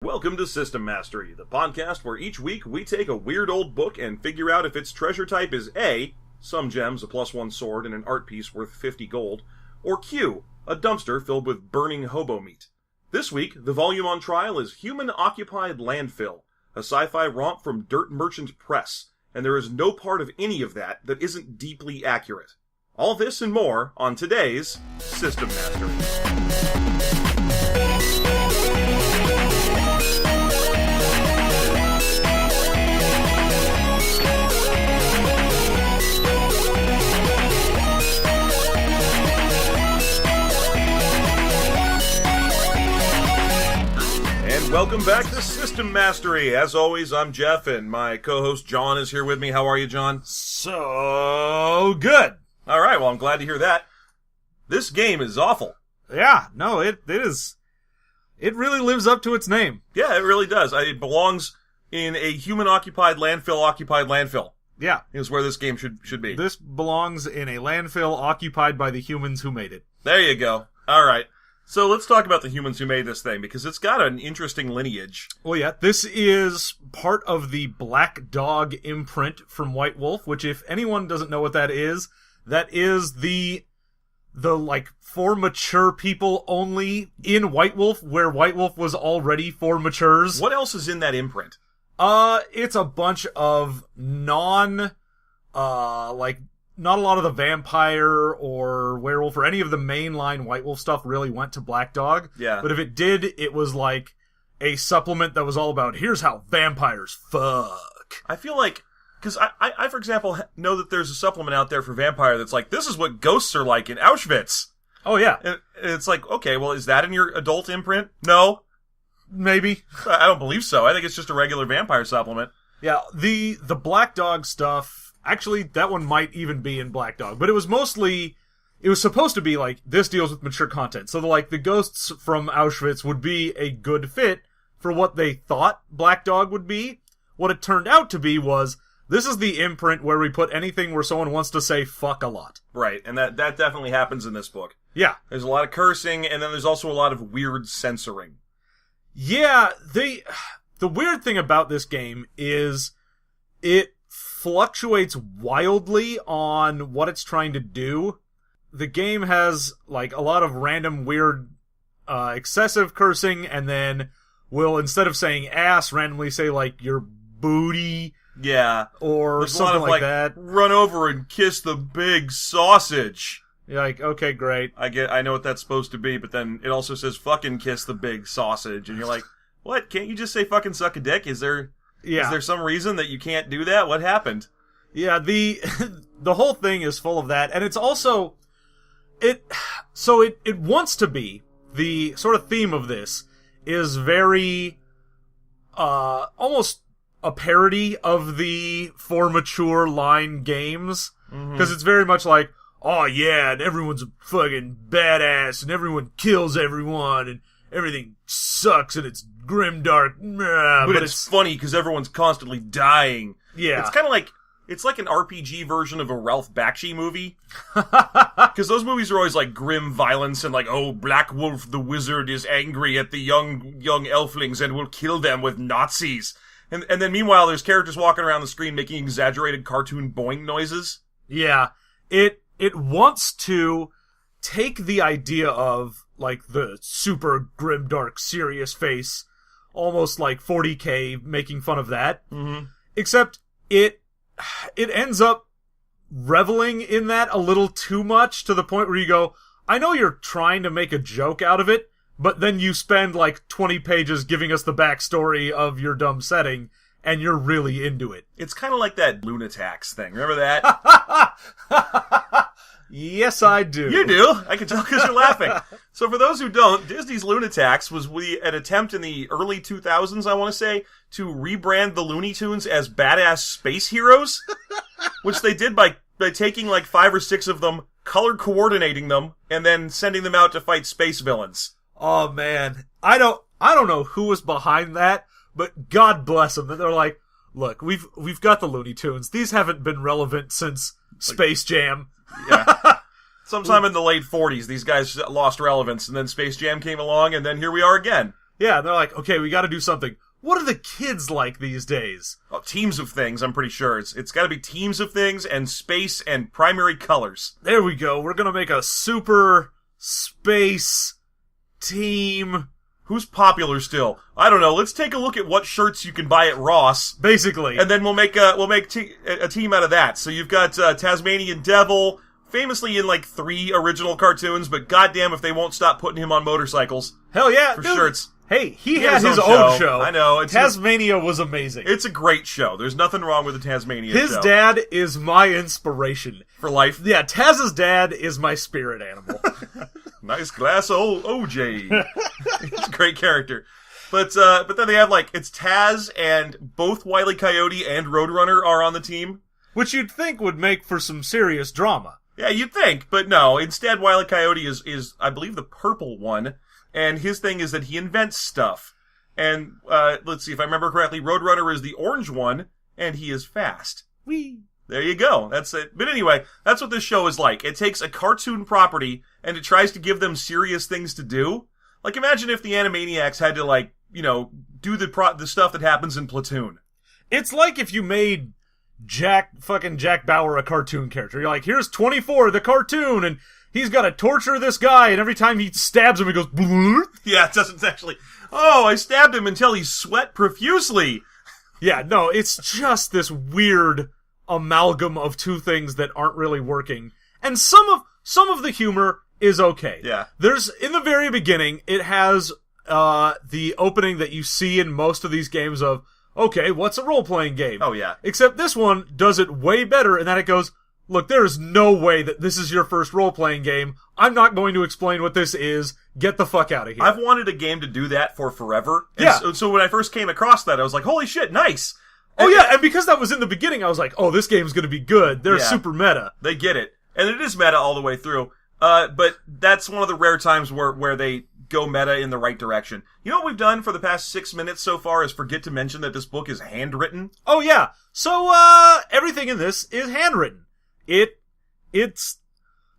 Welcome to System Mastery, the podcast where each week we take a weird old book and figure out if its treasure type is A, some gems, a +1 sword, and an art piece worth 50 gold, or Q, a dumpster filled with burning hobo meat. This week, the volume on trial is Human Occupied Landfill, a sci-fi romp from Dirt Merchant Press, and there is no part of any of that that isn't deeply accurate. All this and more on today's System Mastery. Welcome back to System Mastery. As always, I'm Jeff, and my co-host John is here with me. How are you, John? So good. All right, well, I'm glad to hear that. This game is awful. Yeah, no, it is. It really lives up to its name. Yeah, it really does. It belongs in a human-occupied landfill. Yeah. Is where this game should be. This belongs in a landfill occupied by the humans who made it. There you go. All right. So let's talk about the humans who made this thing, because it's got an interesting lineage. Well, yeah, this is part of the Black Dog imprint from White Wolf, which if anyone doesn't know what that is the for mature people only in White Wolf, where White Wolf was already for matures. What else is in that imprint? It's a bunch of not a lot of the vampire or werewolf or any of the mainline White Wolf stuff really went to Black Dog. Yeah. But if it did, it was like a supplement that was all about, here's how vampires fuck. I feel like, because I, for example, know that there's a supplement out there for vampire that's like, this is what ghosts are like in Auschwitz. Oh, yeah. And it's like, okay, well, is that in your adult imprint? No. Maybe. I don't believe so. I think it's just a regular vampire supplement. Yeah, the Black Dog stuff... Actually, that one might even be in Black Dog, but it was supposed to be like, this deals with mature content. So the ghosts from Auschwitz would be a good fit for what they thought Black Dog would be. What it turned out to be was, this is the imprint where we put anything where someone wants to say fuck a lot. Right, and that definitely happens in this book. Yeah. There's a lot of cursing, and then there's also a lot of weird censoring. Yeah, the weird thing about this game is it fluctuates wildly on what it's trying to do. The game has, a lot of random weird, excessive cursing, and then will, instead of saying ass, randomly say, your booty. Yeah. Or there's something a lot of, that. Run over and kiss the big sausage. You're like, okay, great. I know what that's supposed to be, but then it also says fucking kiss the big sausage, and you're like, what? Can't you just say fucking suck a dick? Is there some reason that you can't do that? What happened? Yeah, the whole thing is full of that, and it's also it wants to be, the sort of theme of this is very almost a parody of the for mature line games, because it's very much like, oh yeah, and everyone's a fucking badass and everyone kills everyone and everything sucks and it's grimdark, but it's funny because everyone's constantly dying. Yeah. It's kind of like, it's like an RPG version of a Ralph Bakshi movie. Because those movies are always like grim violence and Black Wolf the Wizard is angry at the young elflings and will kill them with Nazis. And then meanwhile there's characters walking around the screen making exaggerated cartoon boing noises. Yeah. It wants to take the idea of, the super grimdark, serious face, almost like 40K making fun of that. Mm-hmm. Except it ends up reveling in that a little too much, to the point where you go, I know you're trying to make a joke out of it, but then you spend 20 pages giving us the backstory of your dumb setting, and you're really into it. It's kind of like that Lunatax thing. Remember that? Yes, I do. You do. I can tell because you're laughing. So for those who don't, Disney's Lunatax was an attempt in the early 2000s, I want to say, to rebrand the Looney Tunes as badass space heroes, which they did by taking 5 or 6 of them, color coordinating them, and then sending them out to fight space villains. Oh man, I don't know who was behind that, but God bless them. They're like, look, we've got the Looney Tunes. These haven't been relevant since Space Jam. Yeah. Sometime in the late 40s, these guys lost relevance, and then Space Jam came along, and then here we are again. Yeah, they're like, okay, we gotta do something. What are the kids like these days? Oh, teams of things, I'm pretty sure. It's got to be teams of things and space and primary colors. There we go. We're gonna make a super space team. Who's popular still? I don't know. Let's take a look at what shirts you can buy at Ross. Basically. And then we'll make a team out of that. So you've got Tasmanian Devil, famously in like 3 original cartoons, but goddamn if they won't stop putting him on motorcycles. Hell yeah. For dude. shirts. Hey, he had his own show. I know. Tasmania was amazing. It's a great show. There's nothing wrong with the Tasmania show. His dad is my inspiration. For life? Yeah, Taz's dad is my spirit animal. Nice glass of OJ. He's a great character. But then they have, like, it's Taz and both Wile E. Coyote and Roadrunner are on the team. Which you'd think would make for some serious drama. Yeah, you'd think, but no. Instead, Wile E. Coyote is, I believe, the purple one. And his thing is that he invents stuff. And, let's see, if I remember correctly, Roadrunner is the orange one, and he is fast. Whee! There you go. That's it. But anyway, that's what this show is like. It takes a cartoon property, and it tries to give them serious things to do. Like, imagine if the Animaniacs had to, like, you know, do the stuff that happens in Platoon. It's like if you made Jack Bauer a cartoon character. You're like, here's 24, the cartoon, and he's got to torture this guy, and every time he stabs him, he goes, blurr. Yeah, it doesn't actually, oh, I stabbed him until he sweat profusely. Yeah, no, it's just this weird amalgam of two things that aren't really working. And some of the humor is okay. Yeah. There's, in the very beginning, it has, the opening that you see in most of these games of, okay, what's a role-playing game? Oh, yeah. Except this one does it way better in that it goes, look, there is no way that this is your first role-playing game. I'm not going to explain what this is. Get the fuck out of here. I've wanted a game to do that for forever. And yeah. So when I first came across that, I was like, holy shit, nice. Oh, yeah, and because that was in the beginning, I was like, oh, this game's gonna be good. They're super meta. They get it. And it is meta all the way through. But that's one of the rare times where they go meta in the right direction. You know what we've done for the past 6 minutes so far is forget to mention that this book is handwritten? Oh, yeah. So, everything in this is handwritten. It's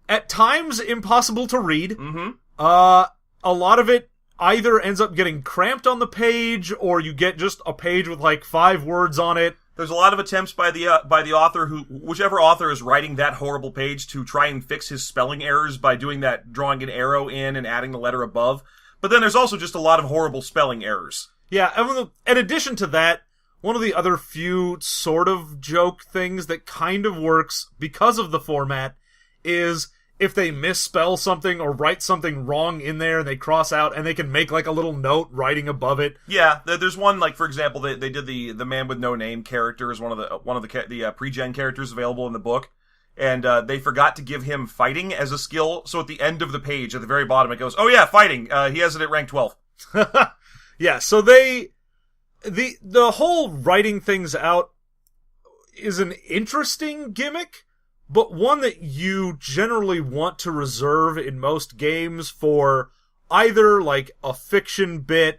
at times impossible to read. Mm-hmm. A lot of it either ends up getting cramped on the page, or you get just a page with like 5 words on it. There's a lot of attempts by the author whichever author is writing that horrible page to try and fix his spelling errors by doing that, drawing an arrow in and adding the letter above. But then there's also just a lot of horrible spelling errors. Yeah, and in addition to that, one of the other few sort of joke things that kind of works because of the format is if they misspell something or write something wrong in there and they cross out and they can make like a little note writing above it. Yeah, there's one, like, for example, they did the man with no name character as one of the pre-gen characters available in the book. And they forgot to give him fighting as a skill, so at the end of the page, at the very bottom, it goes, oh yeah, fighting, he has it at rank 12. Yeah, so the whole writing things out is an interesting gimmick, but one that you generally want to reserve in most games for either, like, a fiction bit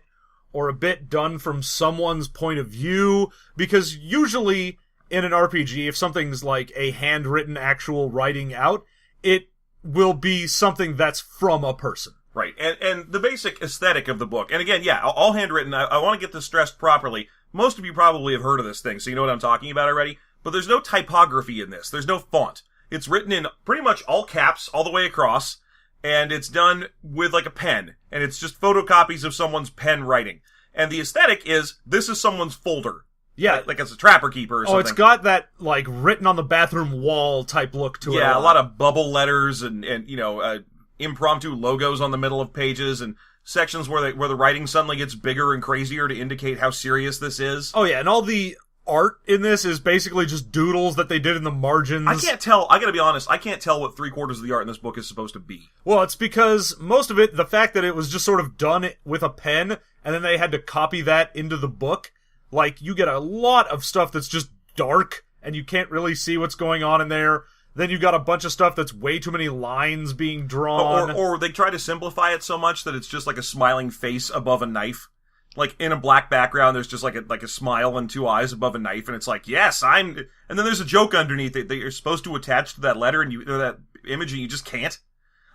or a bit done from someone's point of view, because usually in an RPG, if something's like a handwritten actual writing out, it will be something that's from a person. Right, and the basic aesthetic of the book, and again, yeah, all handwritten, I want to get this stressed properly. Most of you probably have heard of this thing, so you know what I'm talking about already. But there's no typography in this. There's no font. It's written in pretty much all caps all the way across, and it's done with like a pen, and it's just photocopies of someone's pen writing. And the aesthetic is, this is someone's folder. Yeah. Like it's a Trapper Keeper or something. Oh, it's got that, like, written on the bathroom wall type look to it. Yeah, a lot of bubble letters and you know, impromptu logos on the middle of pages, and sections where the writing suddenly gets bigger and crazier to indicate how serious this is. Oh yeah, and all the art in this is basically just doodles that they did in the margins. I can't tell, I gotta be honest, I can't tell what 3/4 of the art in this book is supposed to be. Well, it's because most of it, the fact that it was just sort of done with a pen, and then they had to copy that into the book, like, you get a lot of stuff that's just dark, and you can't really see what's going on in there. Then you got a bunch of stuff that's way too many lines being drawn. Or they try to simplify it so much that it's just like a smiling face above a knife. Like, in a black background, there's just like a smile and 2 eyes above a knife, and it's like, yes, I'm... And then there's a joke underneath that you're supposed to attach to that letter, or that image, and you just can't.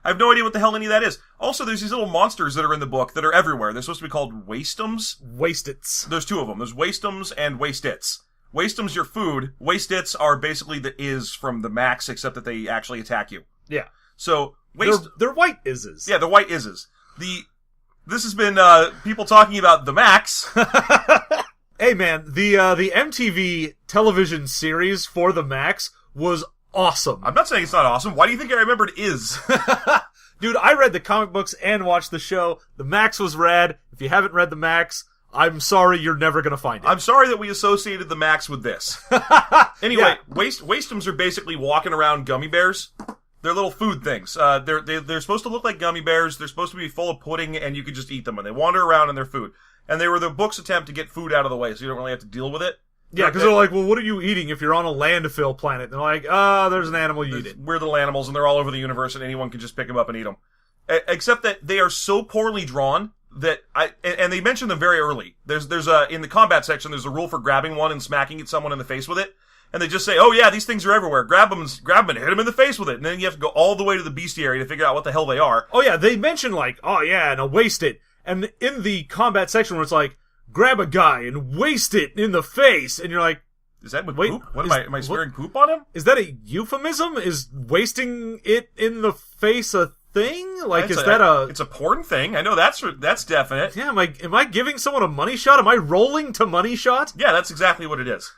I have no idea what the hell any of that is. Also, there's these little monsters that are in the book that are everywhere. They're supposed to be called Wastums. Waste-its. There's two of them. There's Wastums and Waste-its. Wastum's your food. Waste-its are basically the is from the Max, except that they actually attack you. Yeah. So, they're white ises. Yeah, they're white ises. This has been, people talking about the Max. Hey man, the MTV television series for the Max was awesome. I'm not saying it's not awesome. Why do you think I remembered is? Dude, I read the comic books and watched the show. The Max was rad. If you haven't read the Max, I'm sorry, you're never gonna find it. I'm sorry that we associated the Max with this. Anyway, yeah. Wastums are basically walking around gummy bears. They're little food things. They're supposed to look like gummy bears. They're supposed to be full of pudding, and you can just eat them. And they wander around and they're food. And they were the book's attempt to get food out of the way, so you don't really have to deal with it. Yeah, because they're like, well, what are you eating if you're on a landfill planet? And they're like, there's an animal, you eat it. We're little animals, and they're all over the universe, and anyone can just pick them up and eat them. Except that they are so poorly drawn that and they mention them very early. There's in the combat section, there's a rule for grabbing one and smacking at someone in the face with it. And they just say, oh yeah, these things are everywhere. Grab them and hit them in the face with it. And then you have to go all the way to the bestiary to figure out what the hell they are. Oh yeah, they mention like, oh yeah, and waste it. And in the combat section where it's like, grab a guy and waste it in the face. And you're like, is that with poop? What am I smearing poop on him? Is that a euphemism? Is wasting it in the face a thing? Like, it's a porn thing. I know that's definite. Yeah, am I giving someone a money shot? Am I rolling to money shot? Yeah, that's exactly what it is.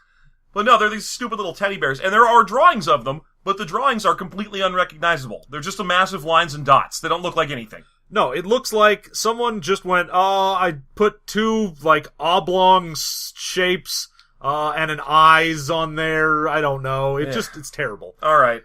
But no, they're these stupid little teddy bears, and there are drawings of them, but the drawings are completely unrecognizable. They're just a massive lines and dots. They don't look like anything. No, it looks like someone just went, I put two, like, oblong shapes, and an eyes on there. I don't know. It's terrible. Alright.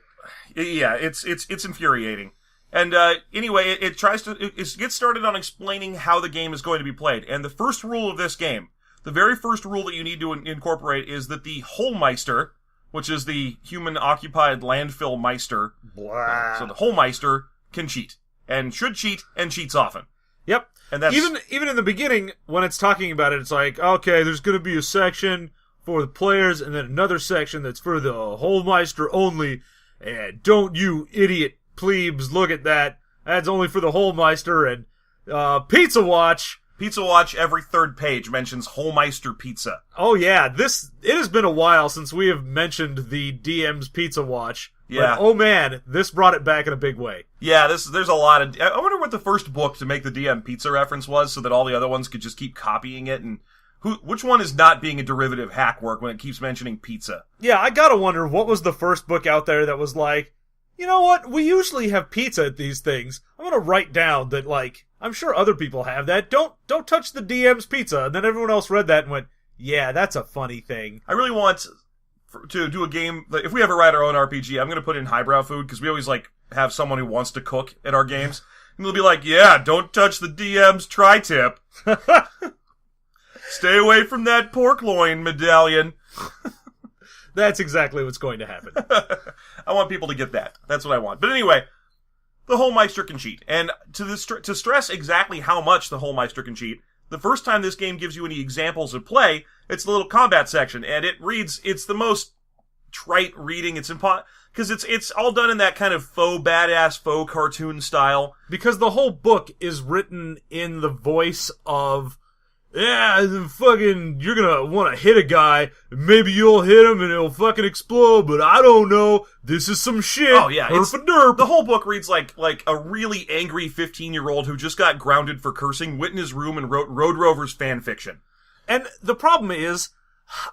Yeah, it's infuriating. And, anyway, it gets started on explaining how the game is going to be played. And the first rule of this game, the very first rule that you need to incorporate is that the Holmeister, which is the Human Occupied Landfill Meister, so the Holmeister can cheat. And should cheat, and cheats often. Yep. And that's even in the beginning, when it's talking about it, it's like, okay, there's gonna be a section for the players, and then another section that's for the Holmeister only, and don't you idiot plebes look at that. That's only for the Holmeister, and, Pizza Watch, every third page mentions Holmeister Pizza. Oh yeah, it has been a while since we have mentioned the DM's Pizza Watch. Yeah. But, oh man, this brought it back in a big way. Yeah, there's a lot of... I wonder what the first book to make the DM Pizza reference was, so that all the other ones could just keep copying it, and which one is not being a derivative hack work when it keeps mentioning pizza? Yeah, I gotta wonder, what was the first book out there that was like, you know what, we usually have pizza at these things. I'm gonna write down that, like, I'm sure other people have that. Don't touch the DM's Pizza. And then everyone else read that and went, yeah, that's a funny thing. I really want to do a game, like, if we ever write our own RPG, I'm going to put in highbrow food, because we always, like, have someone who wants to cook at our games. And they'll be like, yeah, don't touch the DM's tri-tip. Stay away from that pork loin medallion. That's exactly what's going to happen. I want people to get that. That's what I want. But anyway, the Holmeister can cheat. And to stress exactly how much the Holmeister can cheat, the first time this game gives you any examples of play, it's the little combat section, and it reads, it's the most trite reading, because it's all done in that kind of faux badass, faux cartoon style. Because the whole book is written in the voice of, yeah, fucking, you're gonna wanna hit a guy, maybe you'll hit him and it'll fucking explode, but I don't know, this is some shit. Oh yeah, derp. The whole book reads like a really angry 15-year-old who just got grounded for cursing, went in his room and wrote Road Rovers fan fiction. And the problem is,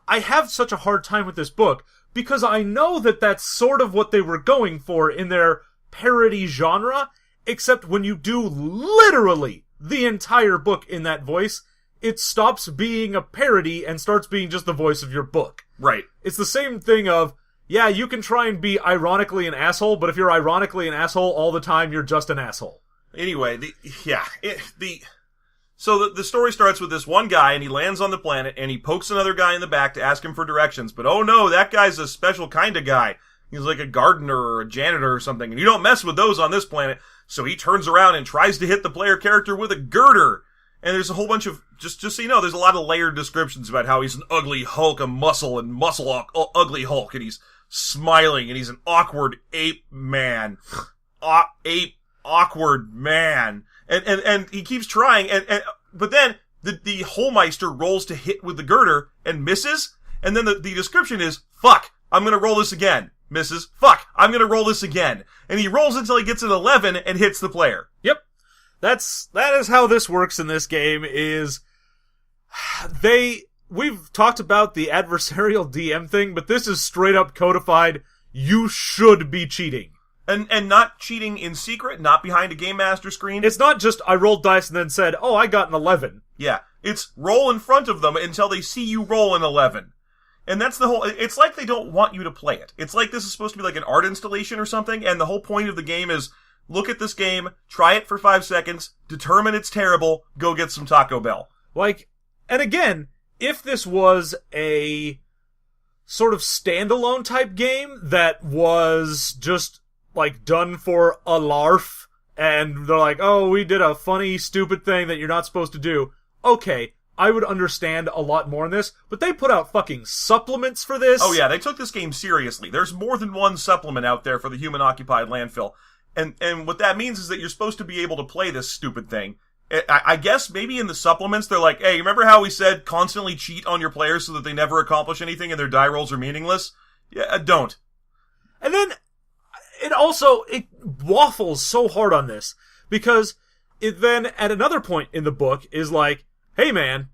I have such a hard time with this book, because I know that that's sort of what they were going for in their parody genre, except when you do literally the entire book in that voice, it stops being a parody and starts being just the voice of your book. Right. It's the same thing of, yeah, you can try and be ironically an asshole, but if you're ironically an asshole all the time, you're just an asshole. Anyway, so the story starts with this one guy, and he lands on the planet, and he pokes another guy in the back to ask him for directions, but oh no, that guy's a special kind of guy. He's like a gardener or a janitor or something, and you don't mess with those on this planet, so he turns around and tries to hit the player character with a girder. And there's a whole bunch of, just so you know, there's a lot of layered descriptions about how he's an ugly Hulk, a muscle ugly Hulk, and he's smiling, and he's an awkward ape man. Ape awkward, man. And he keeps trying, but then the Holmeister rolls to hit with the girder and misses, and then the description is, fuck, I'm gonna roll this again. Misses. Fuck, I'm gonna roll this again. And he rolls until he gets an 11 and hits the player. Yep. That is how this works in this game, is we've talked about the adversarial DM thing, but this is straight up codified. You should be cheating. And not cheating in secret, not behind a Game Master screen. It's not just, I rolled dice and then said, oh, I got an 11. Yeah. It's roll in front of them until they see you roll an 11. And that's the whole, it's like they don't want you to play it. It's like this is supposed to be like an art installation or something, and the whole point of the game is, look at this game, try it for 5 seconds, determine it's terrible, go get some Taco Bell. Like, and again, if this was a sort of standalone type game that was just, like, done for a larf, and they're like, oh, we did a funny, stupid thing that you're not supposed to do, okay, I would understand a lot more in this, but they put out fucking supplements for this. Oh yeah, they took this game seriously. There's more than one supplement out there for the Human Occupied Landfill. And what that means is that you're supposed to be able to play this stupid thing. I guess maybe in the supplements they're like, hey, remember how we said constantly cheat on your players so that they never accomplish anything and their die rolls are meaningless? Yeah, don't. And then, it waffles so hard on this, because it then, at another point in the book, is like, hey man,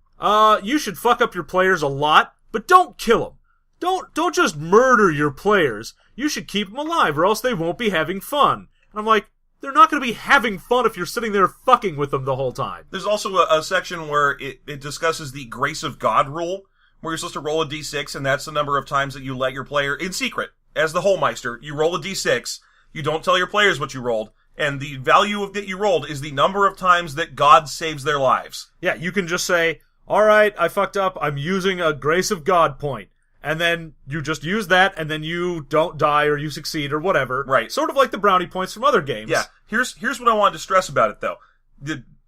you should fuck up your players a lot, but don't kill them. Don't just murder your players. You should keep them alive, or else they won't be having fun. And I'm like, they're not going to be having fun if you're sitting there fucking with them the whole time. There's also a section where it discusses the Grace of God rule, where you're supposed to roll a d6, and that's the number of times that you let your player, in secret, as the Holmeister, you roll a d6, you don't tell your players what you rolled, and the value of that you rolled is the number of times that God saves their lives. Yeah, you can just say, alright, I fucked up, I'm using a Grace of God point. And then you just use that, and then you don't die, or you succeed, or whatever. Right. Sort of like the brownie points from other games. Yeah. Here's what I wanted to stress about it, though.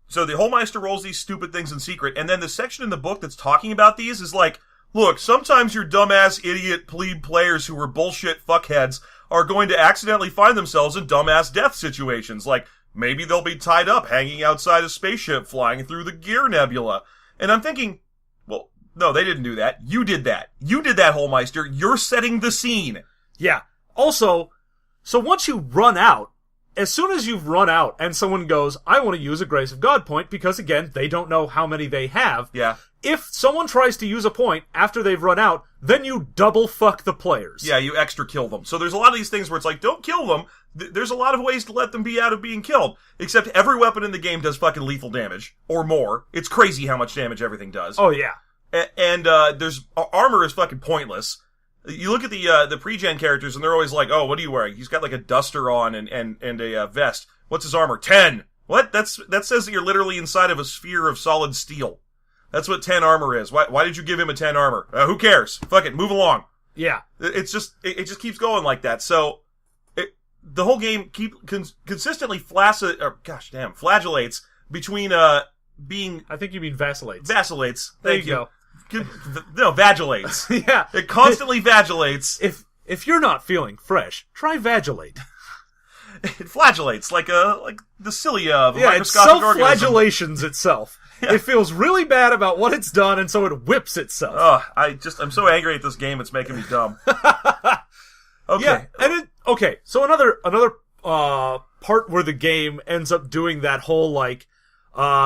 So the Holmeister rolls these stupid things in secret, and then the section in the book that's talking about these is like, look, sometimes your dumbass idiot plebe players who were bullshit fuckheads are going to accidentally find themselves in dumbass death situations. Like, maybe they'll be tied up hanging outside a spaceship flying through the Gear Nebula. And I'm thinking, well, no, they didn't do that. You did that. You did that, Holmeister. You're setting the scene. Yeah. Also, so once you run out, as soon as you've run out and someone goes, I want to use a Grace of God point, because again, they don't know how many they have. Yeah. If someone tries to use a point after they've run out, then you double fuck the players. Yeah, you extra kill them. So there's a lot of these things where it's like, don't kill them. There's a lot of ways to let them be out of being killed. Except every weapon in the game does fucking lethal damage. Or more. It's crazy how much damage everything does. Oh, yeah. And there's armor is fucking pointless. You look at the pre-gen characters and they're always like, oh, what are you wearing? He's got like a duster on and a vest. What's his armor? 10. What? That says that you're literally inside of a sphere of solid steel. That's what 10 armor is. Why did you give him a 10 armor? Who cares? Fuck it, move along. Yeah. It just keeps going like that. So the whole game consistently flagellates between being. I think you mean vacillates. Vacillates. Thank you. No, vagillates. Yeah. It constantly vagillates. If you're not feeling fresh, try Vagilate. It flagellates like the cilia of a microscopic organism. It's self-flagellations itself. Yeah. It feels really bad about what it's done, and so it whips itself. I'm so angry at this game, it's making me dumb. Okay. Yeah, and so another part where the game ends up doing that whole, like,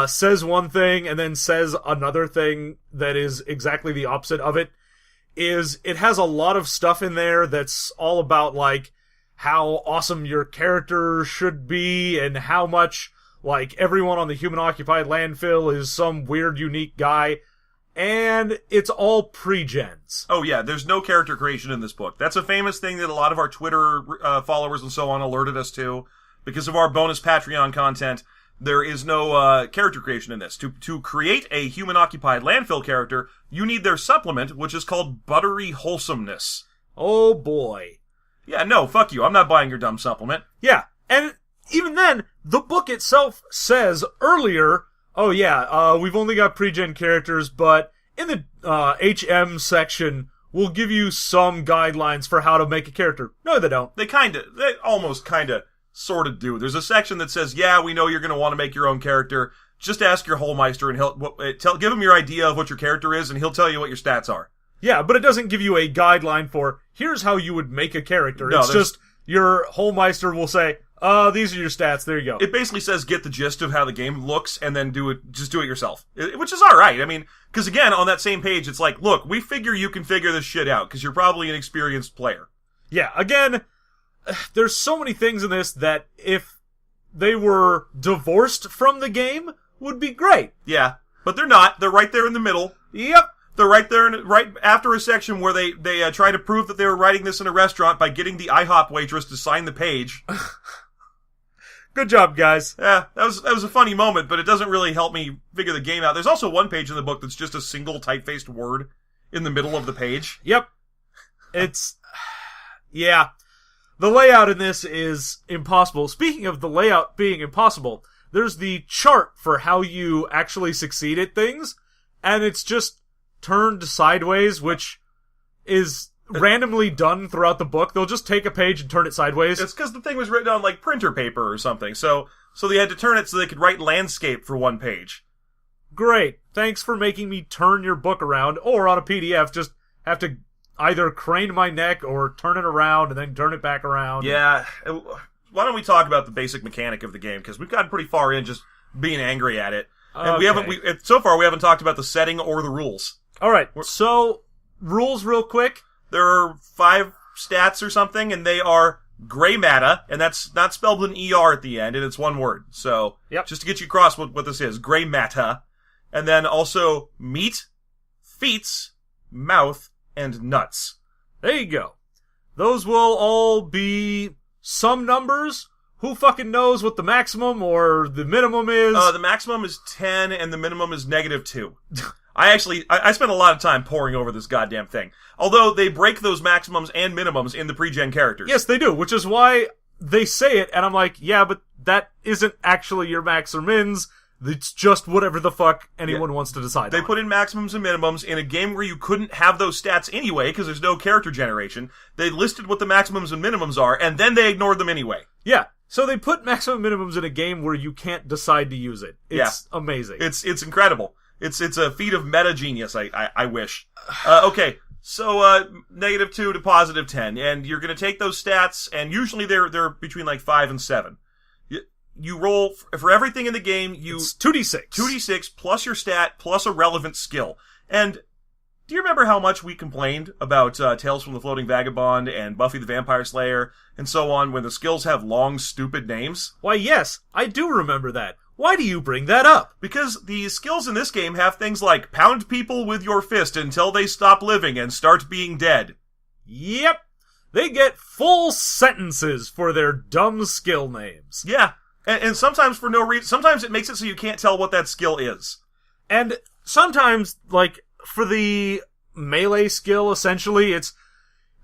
says one thing and then says another thing that is exactly the opposite of it, is it has a lot of stuff in there that's all about, like, how awesome your character should be and how much, like, everyone on the Human Occupied Landfill is some weird, unique guy. And it's all pre-gens. Oh yeah, there's no character creation in this book. That's a famous thing that a lot of our Twitter followers and so on alerted us to. Because of our bonus Patreon content, there is no character creation in this. To create a Human Occupied Landfill character, you need their supplement, which is called Buttery Wholesomeness. Oh boy. Yeah, no, fuck you. I'm not buying your dumb supplement. Yeah, and even then, the book itself says earlier, oh yeah, we've only got pre-gen characters, but in the HM section, we'll give you some guidelines for how to make a character. No, they don't. They almost kinda sort of do. There's a section that says, yeah, we know you're going to want to make your own character. Just ask your Holmeister and give him your idea of what your character is, and he'll tell you what your stats are. Yeah, but it doesn't give you a guideline for, here's how you would make a character. No, it's just, your Holmeister will say, these are your stats, there you go. It basically says get the gist of how the game looks, and then do it yourself. Which is alright. I mean, because again, on that same page, it's like, look, we figure you can figure this shit out, because you're probably an experienced player. Yeah, again, there's so many things in this that if they were divorced from the game, would be great. Yeah, but they're not. They're right there in the middle. Yep. They're right there, right after a section where they try to prove that they were writing this in a restaurant by getting the IHOP waitress to sign the page. Good job, guys. Yeah, that was a funny moment, but it doesn't really help me figure the game out. There's also one page in the book that's just a single type-faced word in the middle of the page. Yep. It's... yeah. The layout in this is impossible. Speaking of the layout being impossible, there's the chart for how you actually succeed at things, and it's just turned sideways, which is randomly done throughout the book. They'll just take a page and turn it sideways. It's because the thing was written on, like, printer paper or something, so they had to turn it so they could write landscape for one page. Great. Thanks for making me turn your book around, or on a PDF, just have to either crane my neck or turn it around and then turn it back around. Yeah. Why don't we talk about the basic mechanic of the game, because we've gotten pretty far in just being angry at it. And Okay. so far we haven't talked about the setting or the rules. Alright, so, rules real quick. There are 5 stats or something, and they are gray matter, and that's not spelled with an ER at the end, and it's one word. So, Yep. just to get you across what this is, gray matter. And then also meat, feets, mouth, and nuts. There you go. Those will all be some numbers. Who fucking knows what the maximum or the minimum is? The maximum is 10, and the minimum is -2. I spent a lot of time poring over this goddamn thing. Although they break those maximums and minimums in the pre-gen characters. Yes, they do, which is why they say it, and I'm like, yeah, but that isn't actually your max or mins. It's just whatever the fuck anyone wants to decide They on. put in maximums and minimums in a game where you couldn't have those stats anyway, because there's no character generation. They listed what the maximums and minimums are, and then they ignored them anyway. Yeah, so they put maximum minimums in a game where you can't decide to use it. It's amazing. It's incredible. It's a feat of meta genius, I wish. Okay, so, -2 to +10, and you're gonna take those stats, and usually they're between like 5 and 7. You roll, for everything in the game, It's 2d6. 2d6 plus your stat plus a relevant skill. And do you remember how much we complained about Tales from the Floating Vagabond and Buffy the Vampire Slayer and so on when the skills have long, stupid names? Why, yes, I do remember that. Why do you bring that up? Because the skills in this game have things like pound people with your fist until they stop living and start being dead. Yep. They get full sentences for their dumb skill names. Yeah. And sometimes for no reason. Sometimes it makes it so you can't tell what that skill is. And sometimes, like, for the melee skill, essentially, it's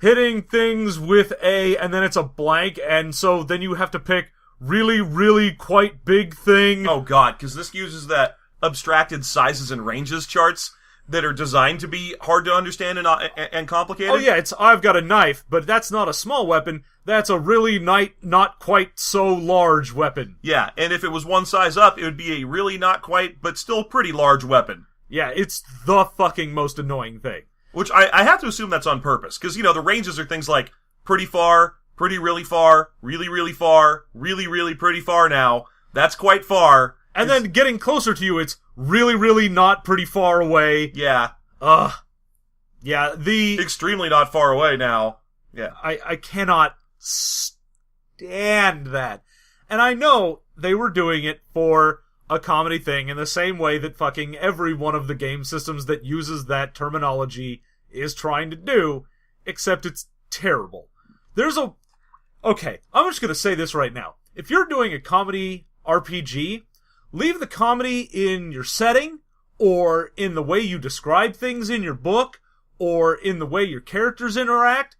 hitting things with A, and then it's a blank, and so then you have to pick really, really quite big thing. Oh god, because this uses that abstracted sizes and ranges charts that are designed to be hard to understand and complicated. Oh yeah, I've got a knife, but that's not a small weapon. That's a really not quite so large weapon. Yeah, and if it was one size up, it would be a really not quite, but still pretty large weapon. Yeah, it's the fucking most annoying thing. Which I have to assume that's on purpose, because, the ranges are things like pretty far, pretty really far, really really far, really really pretty far now, that's quite far. And then getting closer to you, it's really, really not pretty far away. Yeah. Yeah, Extremely not far away now. Yeah. I cannot stand that. And I know they were doing it for a comedy thing in the same way that fucking every one of the game systems that uses that terminology is trying to do, except it's terrible. Okay, I'm just gonna say this right now. If you're doing a comedy RPG, leave the comedy in your setting, or in the way you describe things in your book, or in the way your characters interact,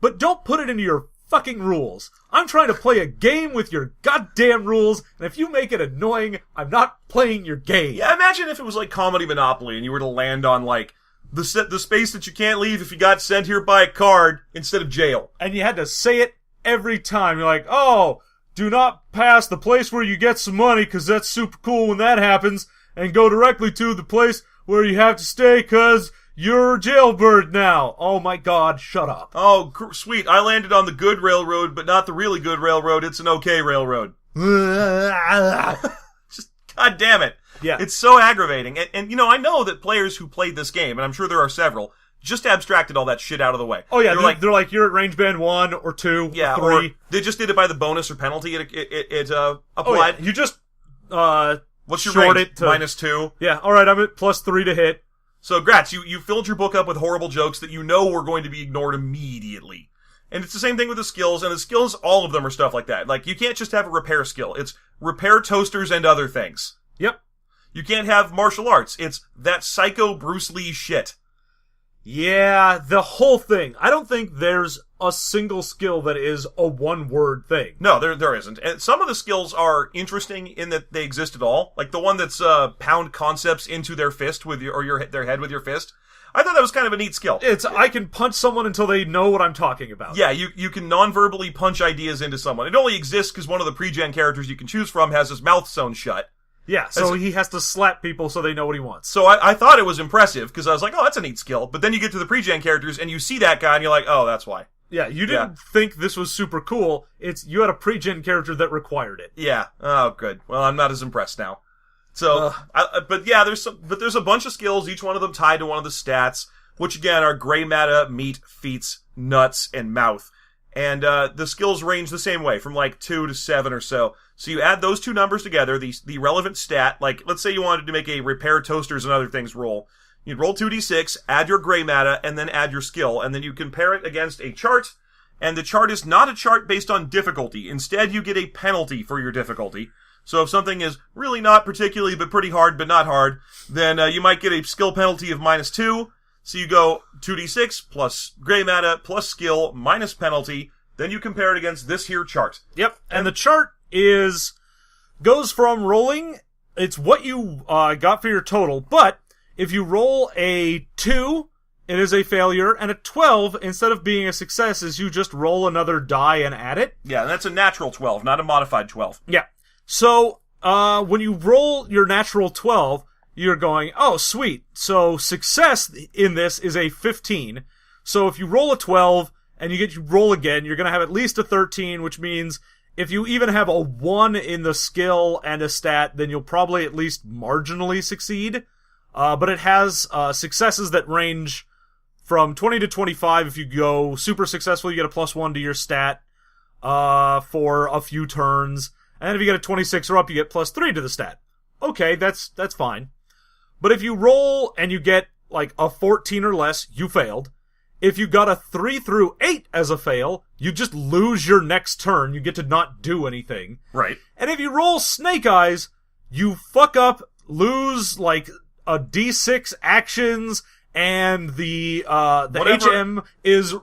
but don't put it into your fucking rules. I'm trying to play a game with your goddamn rules, and if you make it annoying, I'm not playing your game. Yeah, imagine if it was like Comedy Monopoly and you were to land on, like, the space that you can't leave if you got sent here by a card instead of jail. And you had to say it every time. You're like, oh, do not pass the place where you get some money, because that's super cool when that happens, and go directly to the place where you have to stay, because you're jailbird now. Oh my god, shut up. Oh, sweet. I landed on the good railroad, but not the really good railroad. It's an okay railroad. Just, god damn it. Yeah. It's so aggravating. And, you know, I know that players who played this game, and I'm sure there are several, just abstracted all that shit out of the way. Oh yeah, they're like, you're at range band 1 or 2 yeah, or 3. Or they just did it by the bonus or penalty it applied. Oh, yeah. You just, what's your short range? it to -2. Yeah, alright, I'm at +3 to hit. So, Gratz, you filled your book up with horrible jokes that you know were going to be ignored immediately. And it's the same thing with the skills, and the skills, all of them are stuff like that. Like, you can't just have a repair skill. It's repair toasters and other things. Yep. You can't have martial arts. It's that psycho Bruce Lee shit. Yeah, the whole thing. I don't think there's a single skill that is a one-word thing. No, there isn't. And some of the skills are interesting in that they exist at all. Like the one that's pound concepts into their fist with their head with your fist. I thought that was kind of a neat skill. I can punch someone until they know what I'm talking about. Yeah, you can non-verbally punch ideas into someone. It only exists because one of the pre-gen characters you can choose from has his mouth sewn shut. Yeah, so he has to slap people so they know what he wants. So I thought it was impressive, because I was like, oh, that's a neat skill. But then you get to the pre-gen characters, and you see that guy, and you're like, oh, that's why. Yeah, you didn't think this was super cool. You had a pre-gen character that required it. Yeah. Oh, good. Well, I'm not as impressed now. So, but yeah, there's a bunch of skills, each one of them tied to one of the stats, which again are gray matter, meat, feats, nuts, and mouth. And the skills range the same way, from like 2 to 7 or so. So you add those two numbers together, the relevant stat, like let's say you wanted to make a repair toasters and other things roll. You'd roll 2d6, add your gray matter, and then add your skill, and then you compare it against a chart, and the chart is not a chart based on difficulty. Instead, you get a penalty for your difficulty. So if something is really not particularly but pretty hard but not hard, then you might get a skill penalty of -2. So you go 2d6 plus gray matter plus skill minus penalty. Then you compare it against this here chart. Yep, and the chart goes from rolling, it's what you got for your total, but if you roll a 2, it is a failure, and a 12, instead of being a success, is you just roll another die and add it. Yeah, and that's a natural 12, not a modified 12. Yeah. So, when you roll your natural 12, you're going, oh, sweet. So, success in this is a 15. So, if you roll a 12, and you roll again, you're gonna have at least a 13, which means if you even have a 1 in the skill and a stat, then you'll probably at least marginally succeed. But it has successes that range from 20 to 25. If you go super successful, you get a +1 to your stat for a few turns. And if you get a 26 or up, you get +3 to the stat. Okay, that's fine. But if you roll and you get like a 14 or less, you failed. If you got a 3 through 8 as a fail, you just lose your next turn. You get to not do anything. Right. And if you roll snake eyes, you fuck up, lose like a D6 actions, and the HM is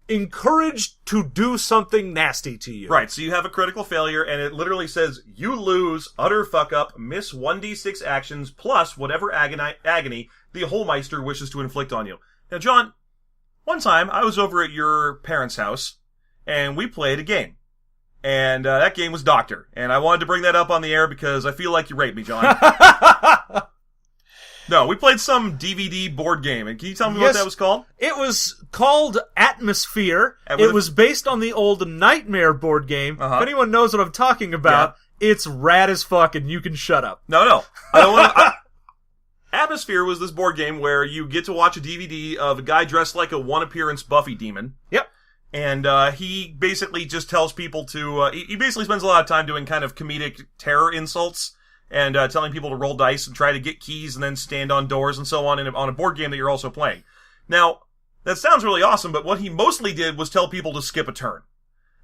encouraged to do something nasty to you. Right, so you have a critical failure, and it literally says, you lose, utter fuck up, miss 1d6 actions, plus whatever agony the Holmeister wishes to inflict on you. Now, John, one time, I was over at your parents' house, and we played a game. And that game was Doctor. And I wanted to bring that up on the air because I feel like you raped me, John. No, we played some DVD board game. And can you tell me what that was called? It was called Atmosphere. It was based on the old Nightmare board game. If anyone knows what I'm talking about, it's rad as fuck, and you can shut up. No. I don't want to... Atmosphere was this board game where you get to watch a DVD of a guy dressed like a one-appearance Buffy demon. Yep. And he basically just tells people to... he basically spends a lot of time doing kind of comedic terror insults and telling people to roll dice and try to get keys and then stand on doors and so on on a board game that you're also playing. Now, that sounds really awesome, but what he mostly did was tell people to skip a turn.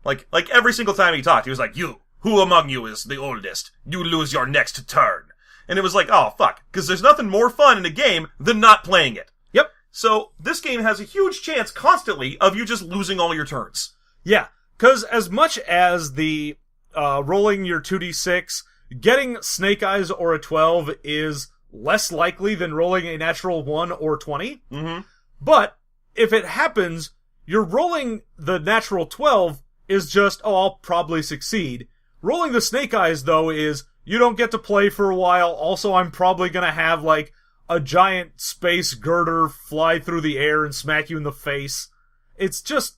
Like every single time he talked, he was like, "You, who among you is the oldest? You lose your next turn." And it was like, oh, fuck. Because there's nothing more fun in a game than not playing it. Yep. So, this game has a huge chance constantly of you just losing all your turns. Yeah. Because as much as the rolling your 2d6, getting snake eyes or a 12 is less likely than rolling a natural 1 or 20. Mm-hmm. But, if it happens, you're rolling the natural 12 is just, oh, I'll probably succeed. rolling the snake eyes, though, is you don't get to play for a while. Also, I'm probably gonna have, like, a giant space girder fly through the air and smack you in the face. It's just...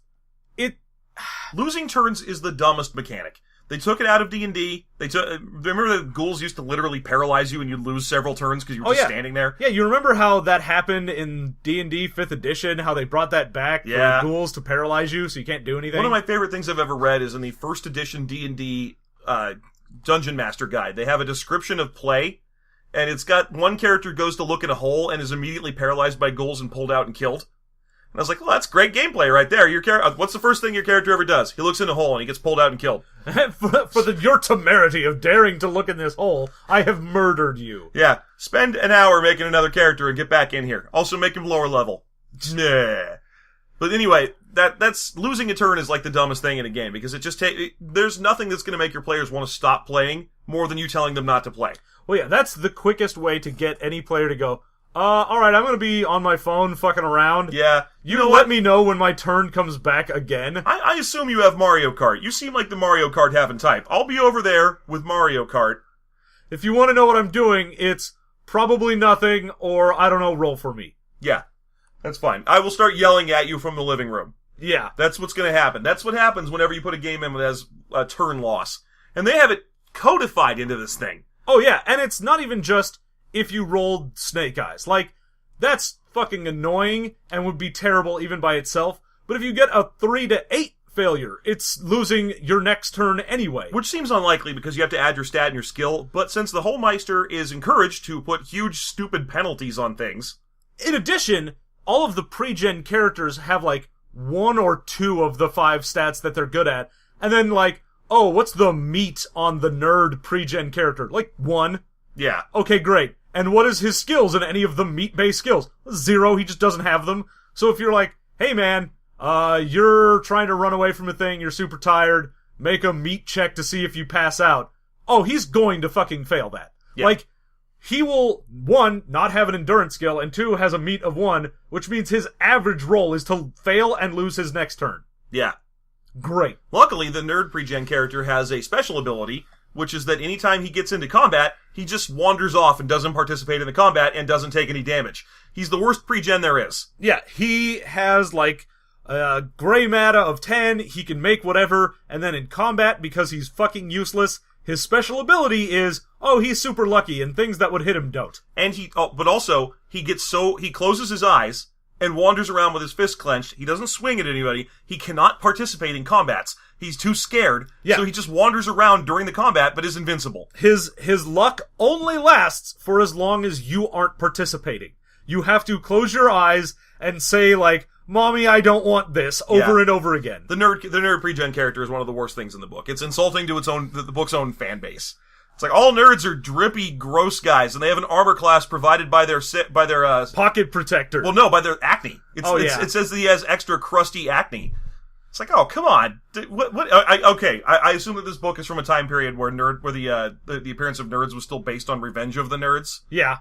Losing turns is the dumbest mechanic. They took it out of D&D. Remember the ghouls used to literally paralyze you and you'd lose several turns because you were just standing there? Yeah, you remember how that happened in D&D 5th edition, how they brought that back for ghouls to paralyze you so you can't do anything? One of my favorite things I've ever read is in the 1st edition D&D Dungeon Master Guide. They have a description of play, and it's got one character goes to look at a hole and is immediately paralyzed by ghouls and pulled out and killed. And I was like, well, that's great gameplay right there. What's the first thing your character ever does? He looks in a hole and he gets pulled out and killed. For your temerity of daring to look in this hole, I have murdered you. Yeah. Spend an hour making another character and get back in here. Also make him lower level. Nah. But anyway, that's losing a turn is like the dumbest thing in a game because it just there's nothing that's going to make your players want to stop playing more than you telling them not to play. Well, yeah, that's the quickest way to get any player to go, alright, I'm gonna be on my phone fucking around. Yeah. You know let me know when my turn comes back again. I assume you have Mario Kart. You seem like the Mario Kart having type. I'll be over there with Mario Kart. If you want to know what I'm doing, it's probably nothing, or, I don't know, roll for me. Yeah. That's fine. I will start yelling at you from the living room. Yeah. That's what's gonna happen. That's what happens whenever you put a game in that has a turn loss. And they have it codified into this thing. Oh yeah, and it's not even just if you rolled snake eyes. Like, that's fucking annoying and would be terrible even by itself. But if you get a 3 to 8 failure, it's losing your next turn anyway. Which seems unlikely because you have to add your stat and your skill, but since the whole Meister is encouraged to put huge stupid penalties on things. In addition, all of the pre-gen characters have like 1 or 2 of the 5 stats that they're good at. And then like, oh, what's the meat on the nerd pre-gen character? Like 1. Yeah. Okay, great. And what is his skills in any of the meat-based skills? 0, he just doesn't have them. So if you're like, hey man, you're trying to run away from a thing, you're super tired, make a meat check to see if you pass out. Oh, he's going to fucking fail that. Yeah. Like, he will, 1, not have an endurance skill, and 2, has a meat of 1, which means his average roll is to fail and lose his next turn. Yeah. Great. Luckily, the nerd pre-gen character has a special ability, which is that anytime he gets into combat, he just wanders off and doesn't participate in the combat and doesn't take any damage. He's the worst pre-gen there is. Yeah, he has, like, a gray matter of 10, he can make whatever, and then in combat, because he's fucking useless, his special ability is, oh, he's super lucky, and things that would hit him don't. And but also, he closes his eyes and wanders around with his fist clenched. He doesn't swing at anybody. He cannot participate in combats. He's too scared, so he just wanders around during the combat, but is invincible. His luck only lasts for as long as you aren't participating. You have to close your eyes and say, like, Mommy, I don't want this, over and over again. The nerd pre-gen character is one of the worst things in the book. It's insulting to the book's own fan base. It's like, all nerds are drippy, gross guys, and they have an armor class provided by their pocket protector. Well, no, by their acne. It says that he has extra crusty acne. It's like, oh, come on. I assume that this book is from a time period where the appearance of nerds was still based on Revenge of the Nerds. Yeah.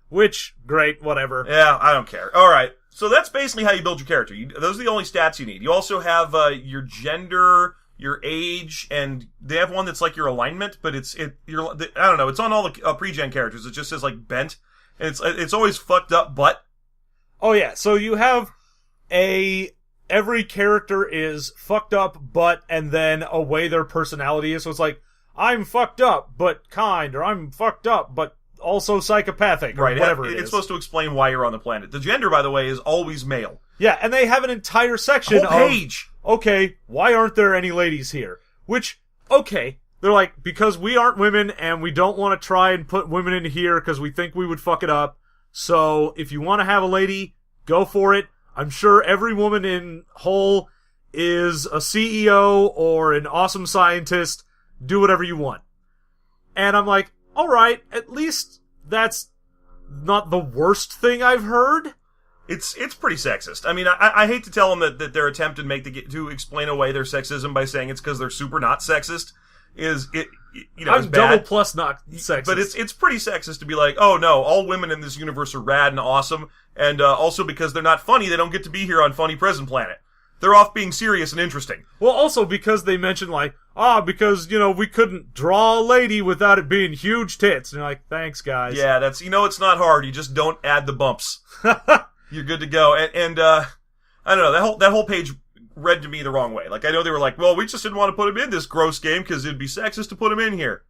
Which, great, whatever. Yeah, I don't care. Alright, so that's basically how you build your character. Those are the only stats you need. You also have your gender, your age, and they have one that's like your alignment, but I don't know, it's on all the pre-gen characters. It just says like bent, and it's always fucked up butt. Oh yeah, so you have every character is fucked up butt, and then a way their personality is, so it's like, I'm fucked up, but kind, or I'm fucked up, but also psychopathic, or whatever it is. It's supposed to explain why you're on the planet. The gender, by the way, is always male. Yeah, and they have an entire section whole page. Okay, why aren't there any ladies here? Which, okay, they're like, because we aren't women, and we don't want to try and put women in here because we think we would fuck it up. So, if you want to have a lady, go for it. I'm sure every woman in Hull is a CEO or an awesome scientist. Do whatever you want. And I'm like, alright, at least that's not the worst thing I've heard. It's pretty sexist. I mean, I hate to tell them that their attempt to explain away their sexism by saying it's because they're super not sexist is bad. Double plus not sexist. But it's pretty sexist to be like, oh no, all women in this universe are rad and awesome, and also because they're not funny, they don't get to be here on Funny Present Planet. They're off being serious and interesting. Well, also because they mention, like, because, we couldn't draw a lady without it being huge tits. And you're like, thanks, guys. Yeah, that's, it's not hard. You just don't add the bumps. You're good to go. And I don't know, that whole page read to me the wrong way. Like, I know they were like, well, we just didn't want to put him in this gross game because it'd be sexist to put him in here.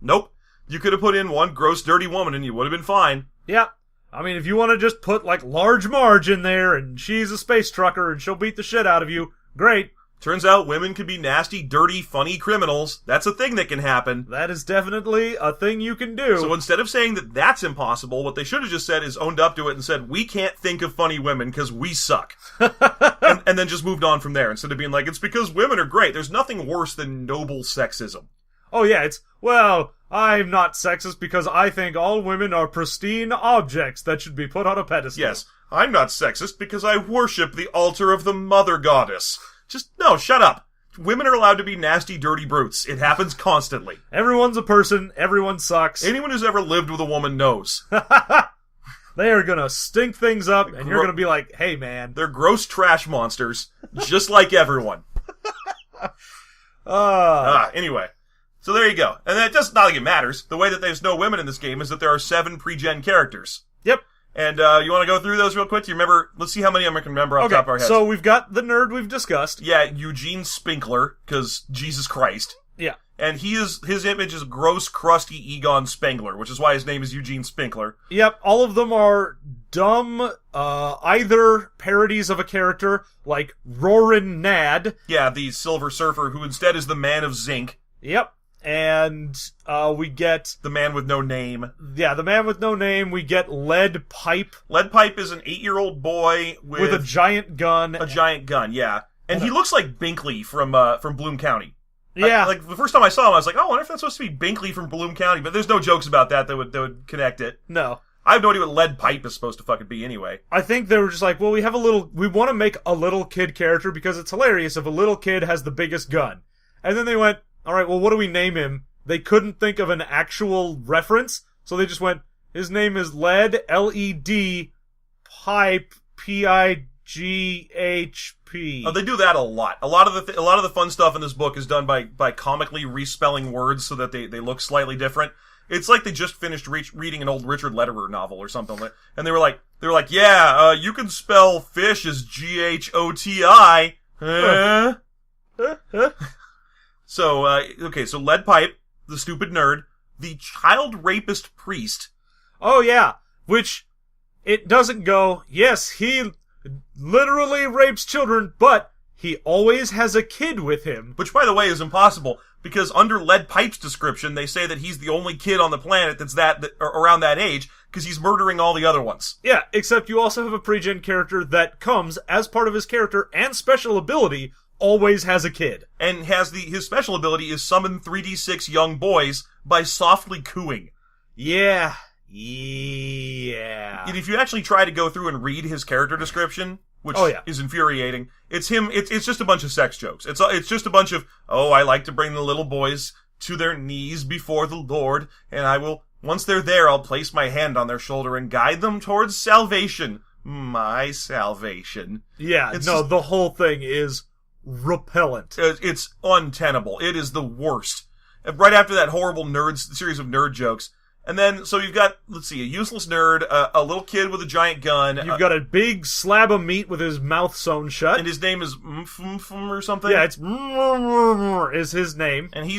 Nope. You could have put in one gross, dirty woman and you would have been fine. Yeah. I mean, if you want to just put, like, Large Marge in there and she's a space trucker and she'll beat the shit out of you, great. Turns out women can be nasty, dirty, funny criminals. That's a thing that can happen. That is definitely a thing you can do. So instead of saying that that's impossible, what they should have just said is owned up to it and said, we can't think of funny women because we suck. and then just moved on from there instead of being like, it's because women are great. There's nothing worse than noble sexism. Oh yeah, I'm not sexist because I think all women are pristine objects that should be put on a pedestal. Yes, I'm not sexist because I worship the altar of the mother goddess. No, shut up. Women are allowed to be nasty, dirty brutes. It happens constantly. Everyone's a person. Everyone sucks. Anyone who's ever lived with a woman knows. They are gonna stink things up, and you're gonna be like, hey, man. They're gross trash monsters, just like everyone. Anyway. So there you go. And it does not like it matters. The way that there's no women in this game is that there are 7 pre-gen characters. Yep. And you want to go through those real quick? Do you remember? Let's see how many of them I can remember off the top of our heads. So we've got the nerd we've discussed. Yeah, Eugene Spinkler, because Jesus Christ. Yeah. And his image is gross, crusty Egon Spengler, which is why his name is Eugene Spinkler. Yep, all of them are dumb, either parodies of a character, like Roarin' Nad. Yeah, the Silver Surfer, who instead is the Man of Zinc. Yep. And, we get... The Man with No Name. Yeah, the Man with No Name. We get Lead Pipe. Lead Pipe is an 8-year-old boy with a giant gun. A giant gun, yeah. And he looks like Binkley from Bloom County. Yeah. Like, the first time I saw him, I was like, oh, I wonder if that's supposed to be Binkley from Bloom County, but there's no jokes about that would connect it. No. I have no idea what Lead Pipe is supposed to fucking be anyway. I think they were just like, well, we want to make a little kid character because it's hilarious if a little kid has the biggest gun. And then they went, alright, well, what do we name him? They couldn't think of an actual reference, so they just went, his name is Lead, L-E-D, Pipe, P-I-G-H-P. Oh, they do that a lot. A lot of the fun stuff in this book is done by comically respelling words so that they look slightly different. It's like they just finished reading an old Richard Lederer novel or something, and they were like, yeah, you can spell fish as G-H-O-T-I. So, okay, so Lead Pipe, the stupid nerd, the child rapist priest. Oh yeah, which, it doesn't go, yes, he literally rapes children, but he always has a kid with him. Which, by the way, is impossible, because under Lead Pipe's description, they say that he's the only kid on the planet that's around that age, because he's murdering all the other ones. Yeah, except you also have a pre-gen character that comes, as part of his character and special ability, always has a kid. And his special ability is summon 3d6 young boys by softly cooing. Yeah. And if you actually try to go through and read his character description, which is infuriating, it's just a bunch of sex jokes. It's just a bunch of, I like to bring the little boys to their knees before the Lord, and I will, once they're there, I'll place my hand on their shoulder and guide them towards salvation. My salvation. Yeah, the whole thing is repellent. It's untenable. It is the worst. Right after that horrible series of nerd jokes. And then, so you've got, let's see, a useless nerd, a little kid with a giant gun. You've got a big slab of meat with his mouth sewn shut. And his name is or something? Yeah, it's is his name. And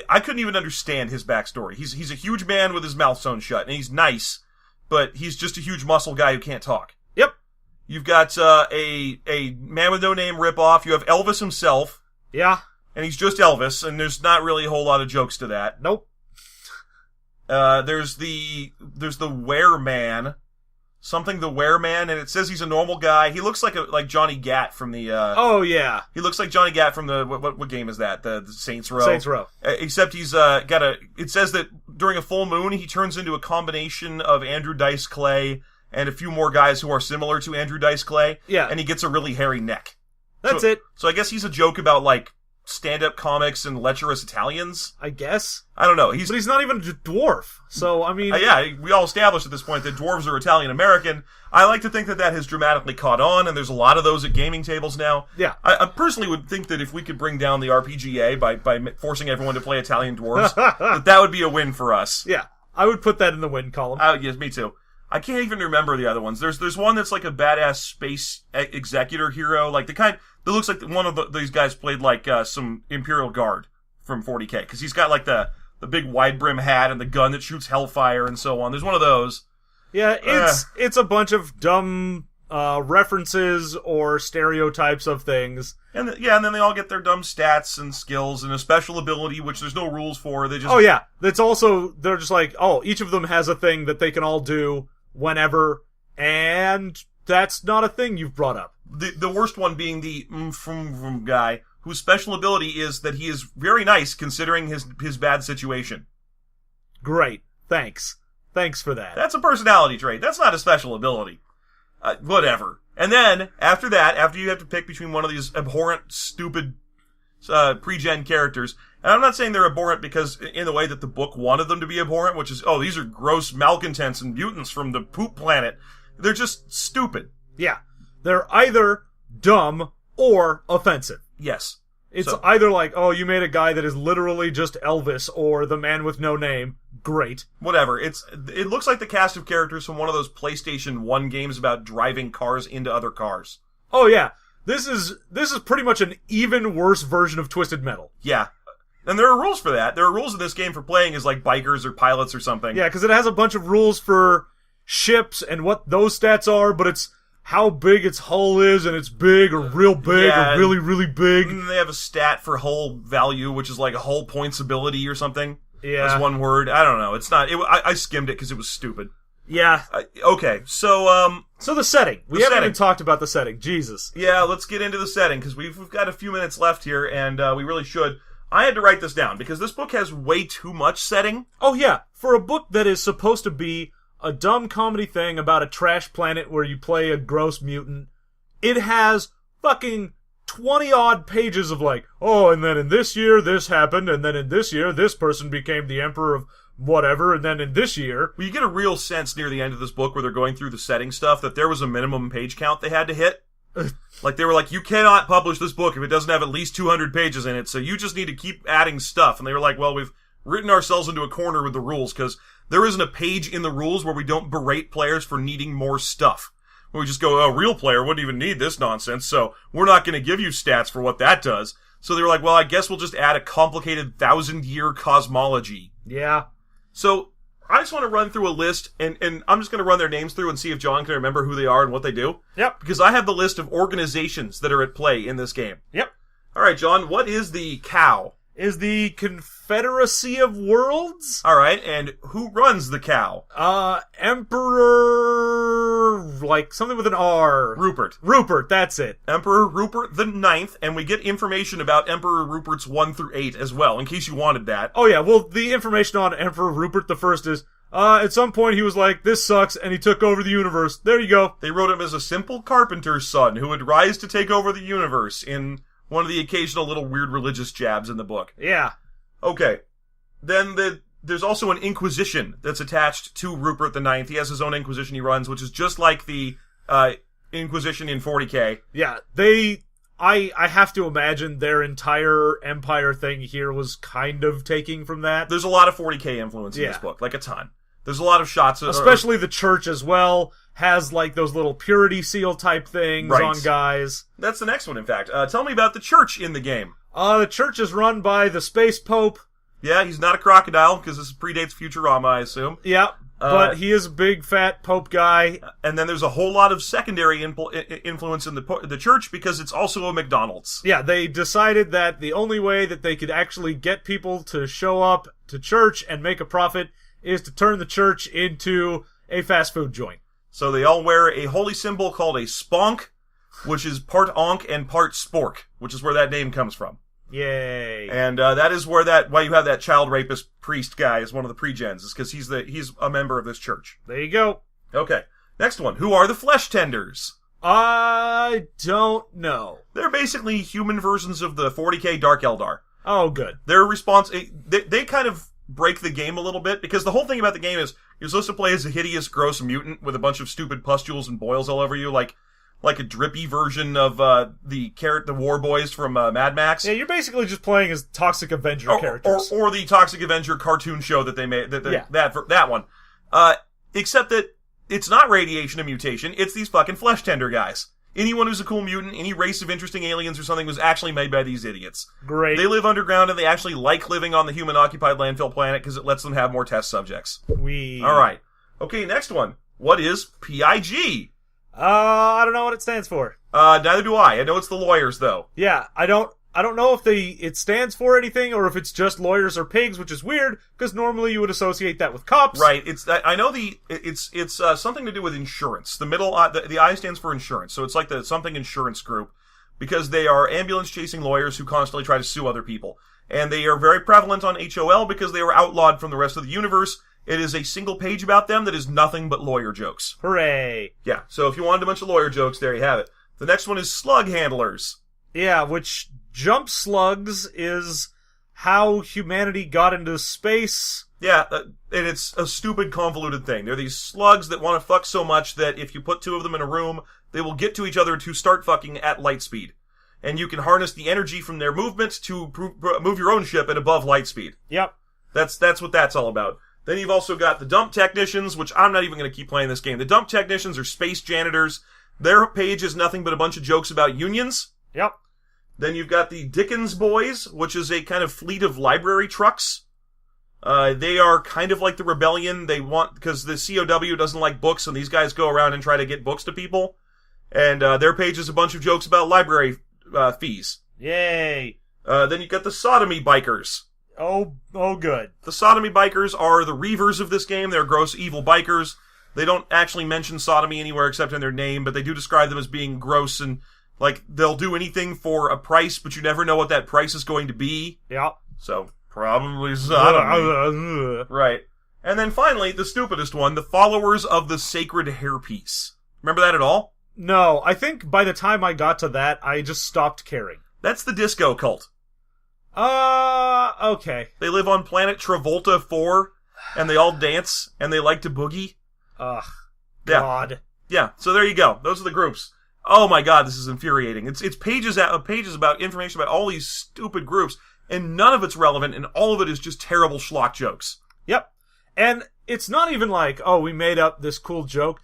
I couldn't even understand his backstory. He's a huge man with his mouth sewn shut, and he's nice, but he's just a huge muscle guy who can't talk. Yep. You've got a Man with No Name ripoff. You have Elvis himself. Yeah. And he's just Elvis, and there's not really a whole lot of jokes to that. Nope. There's the Wereman. Something the Wereman, and it says he's a normal guy. He looks like Johnny Gat from the Oh yeah. He looks like Johnny Gat from the what game is that? The Saints Row. Saints Row. Except he's it says that during a full moon he turns into a combination of Andrew Dice Clay and a few more guys who are similar to Andrew Dice Clay. Yeah. And he gets a really hairy neck. That's it. So I guess he's a joke about, like, stand-up comics and lecherous Italians. I guess. I don't know. But he's not even a dwarf. So, I mean... yeah, we all established at this point that dwarves are Italian-American. I like to think that has dramatically caught on, and there's a lot of those at gaming tables now. Yeah. I personally would think that if we could bring down the RPGA by forcing everyone to play Italian dwarves, that would be a win for us. Yeah. I would put that in the win column. Yes, me too. I can't even remember the other ones. There's one that's like a badass space executor hero, like the kind that looks like one of these guys played like some Imperial Guard from 40K, because he's got like the big wide brim hat and the gun that shoots hellfire and so on. There's one of those. Yeah, it's a bunch of dumb references or stereotypes of things. And then they all get their dumb stats and skills and a special ability, which there's no rules for. They just... Oh yeah, that's also, they're just like, oh, each of them has a thing that they can all do whenever, and that's not a thing you've brought up. The worst one being the guy, whose special ability is that he is very nice considering his bad situation. Great. Thanks for that. That's a personality trait. That's not a special ability. Whatever. And then, after you have to pick between one of these abhorrent, stupid, pre-gen characters, and I'm not saying they're abhorrent because in the way that the book wanted them to be abhorrent, which is, oh, these are gross malcontents and mutants from the poop planet. They're just stupid. Yeah. They're either dumb or offensive. Yes. It's either like, oh, you made a guy that is literally just Elvis or the man with no name. Great. Whatever. It looks like the cast of characters from one of those PlayStation 1 games about driving cars into other cars. Oh yeah. This is pretty much an even worse version of Twisted Metal. Yeah. And there are rules for that. There are rules in this game for playing as like bikers or pilots or something. Yeah, because it has a bunch of rules for ships and what those stats are, but it's how big its hull is, and it's big or real big or really, really big. And they have a stat for hull value, which is like a hull points ability or something. Yeah. That's one word. I don't know. It's not... I skimmed it because it was stupid. Yeah. Okay, so... So the setting. We haven't even talked about the setting. Jesus. Yeah, let's get into the setting, because we've got a few minutes left here, and we really should. I had to write this down, because this book has way too much setting. Oh yeah. For a book that is supposed to be a dumb comedy thing about a trash planet where you play a gross mutant, it has fucking 20-odd pages of like, oh, and then in this year this happened, and then in this year this person became the emperor of whatever, and then in this year... Well, you get a real sense near the end of this book where they're going through the setting stuff that there was a minimum page count they had to hit. Like, they were like, you cannot publish this book if it doesn't have at least 200 pages in it, so you just need to keep adding stuff. And they were like, well, we've written ourselves into a corner with the rules, because there isn't a page in the rules where we don't berate players for needing more stuff. Where we just go, a real player wouldn't even need this nonsense, so we're not going to give you stats for what that does. So they were like, well, I guess we'll just add a complicated 1,000-year cosmology. Yeah. So, I just want to run through a list, and I'm just going to run their names through and see if John can remember who they are and what they do. Yep. Because I have the list of organizations that are at play in this game. Yep. Alright, John, what is the cow? Is the Confederacy of Worlds? Alright, and who runs the cow? Emperor... like, something with an R. Rupert. Rupert, that's it. Emperor Rupert the Ninth, and we get information about Emperor Rupert's 1 through 8 as well, in case you wanted that. Oh yeah, well, the information on Emperor Rupert the First is, at some point he was like, this sucks, and he took over the universe. There you go. They wrote him as a simple carpenter's son who would rise to take over the universe in one of the occasional little weird religious jabs in the book. Yeah. Okay. Then there's also an Inquisition that's attached to Rupert the Ninth. He has his own Inquisition he runs, which is just like the Inquisition in 40K. Yeah, I have to imagine their entire empire thing here was kind of taking from that. There's a lot of 40K influence in this book, like a ton. There's a lot of shots of... Especially the church as well has, like, those little purity seal type things on guys. That's the next one, in fact. Tell me about the church in the game. The church is run by the Space Pope. Yeah, he's not a crocodile, because this predates Futurama, I assume. Yeah, but he is a big, fat Pope guy. And then there's a whole lot of secondary influence in the church, because it's also a McDonald's. Yeah, they decided that the only way that they could actually get people to show up to church and make a profit is to turn the church into a fast food joint. So they all wear a holy symbol called a sponk, which is part onk and part spork, which is where that name comes from. Yay. And that is why you have that child rapist priest guy as one of the pre-gens, is because he's a member of this church. There you go. Okay. Next one. Who are the flesh tenders? I don't know. They're basically human versions of the 40k Dark Eldar. Oh, good. Their response, they kind of break the game a little bit, because the whole thing about the game is you're supposed to play as a hideous, gross mutant with a bunch of stupid pustules and boils all over you, like a drippy version of the War Boys from Mad Max. Yeah, you're basically just playing as Toxic Avenger characters. Or the Toxic Avenger cartoon show that they made, that one. Except that it's not radiation and mutation, it's these fucking flesh tender guys. Anyone who's a cool mutant, any race of interesting aliens or something was actually made by these idiots. Great. They live underground and they actually like living on the Human Occupied Landfill planet because it lets them have more test subjects. Alright. Okay, next one. What is PIG? I don't know what it stands for. Neither do I. I know it's the lawyers, though. Yeah, I don't know if it stands for anything or if it's just lawyers or pigs, which is weird because normally you would associate that with cops. Right. I know it's something to do with insurance. The middle the I stands for insurance, so it's like the something insurance group, because they are ambulance chasing lawyers who constantly try to sue other people, and they are very prevalent on HOL because they were outlawed from the rest of the universe. It is a single page about them that is nothing but lawyer jokes. Hooray! Yeah. So if you wanted a bunch of lawyer jokes, there you have it. The next one is slug handlers. Yeah, which jump slugs is how humanity got into space. Yeah, and it's a stupid, convoluted thing. They're these slugs that want to fuck so much that if you put two of them in a room, they will get to each other to start fucking at light speed. And you can harness the energy from their movement to move your own ship at above light speed. Yep. That's what that's all about. Then you've also got the dump technicians, which I'm not even going to keep playing this game. The dump technicians are space janitors. Their page is nothing but a bunch of jokes about unions. Yep. Then you've got the Dickens Boys, which is a kind of fleet of library trucks. They are kind of like the rebellion. Because the COW doesn't like books, and these guys go around and try to get books to people. And their page is a bunch of jokes about library fees. Yay. Then you've got the Sodomy Bikers. Oh, good. The Sodomy Bikers are the Reavers of this game. They're gross, evil bikers. They don't actually mention sodomy anywhere except in their name, but they do describe them as being gross and, like, they'll do anything for a price, but you never know what that price is going to be. Yeah. So, probably sodomy. Right. And then finally, the stupidest one, the Followers of the Sacred Hairpiece. Remember that at all? No, I think by the time I got to that, I just stopped caring. That's the disco cult. Okay. They live on planet Travolta 4, and they all dance, and they like to boogie. Ugh. Yeah. God. Yeah, so there you go. Those are the groups. Oh my god, this is infuriating. It's pages about information about all these stupid groups, and none of it's relevant, and all of it is just terrible schlock jokes. Yep. And it's not even like, oh, we made up this cool joke.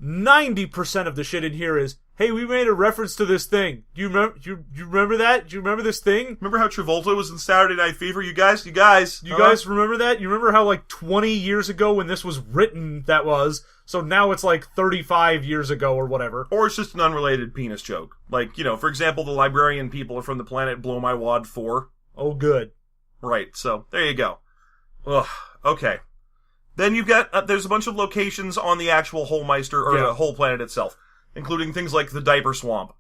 90% of the shit in here is, hey, we made a reference to this thing. Do you remember that? Do you remember this thing? Remember how Travolta was in Saturday Night Fever? You guys remember that? You remember how, like, 20 years ago when this was written, that was, so now it's like 35 years ago or whatever. Or it's just an unrelated penis joke. Like, for example, the librarian people are from the planet Blow My Wad 4. Oh, good. Right, so, there you go. Ugh, okay. Then you've got, there's a bunch of locations on the actual Holmeister, or the whole planet itself, including things like the Diaper Swamp.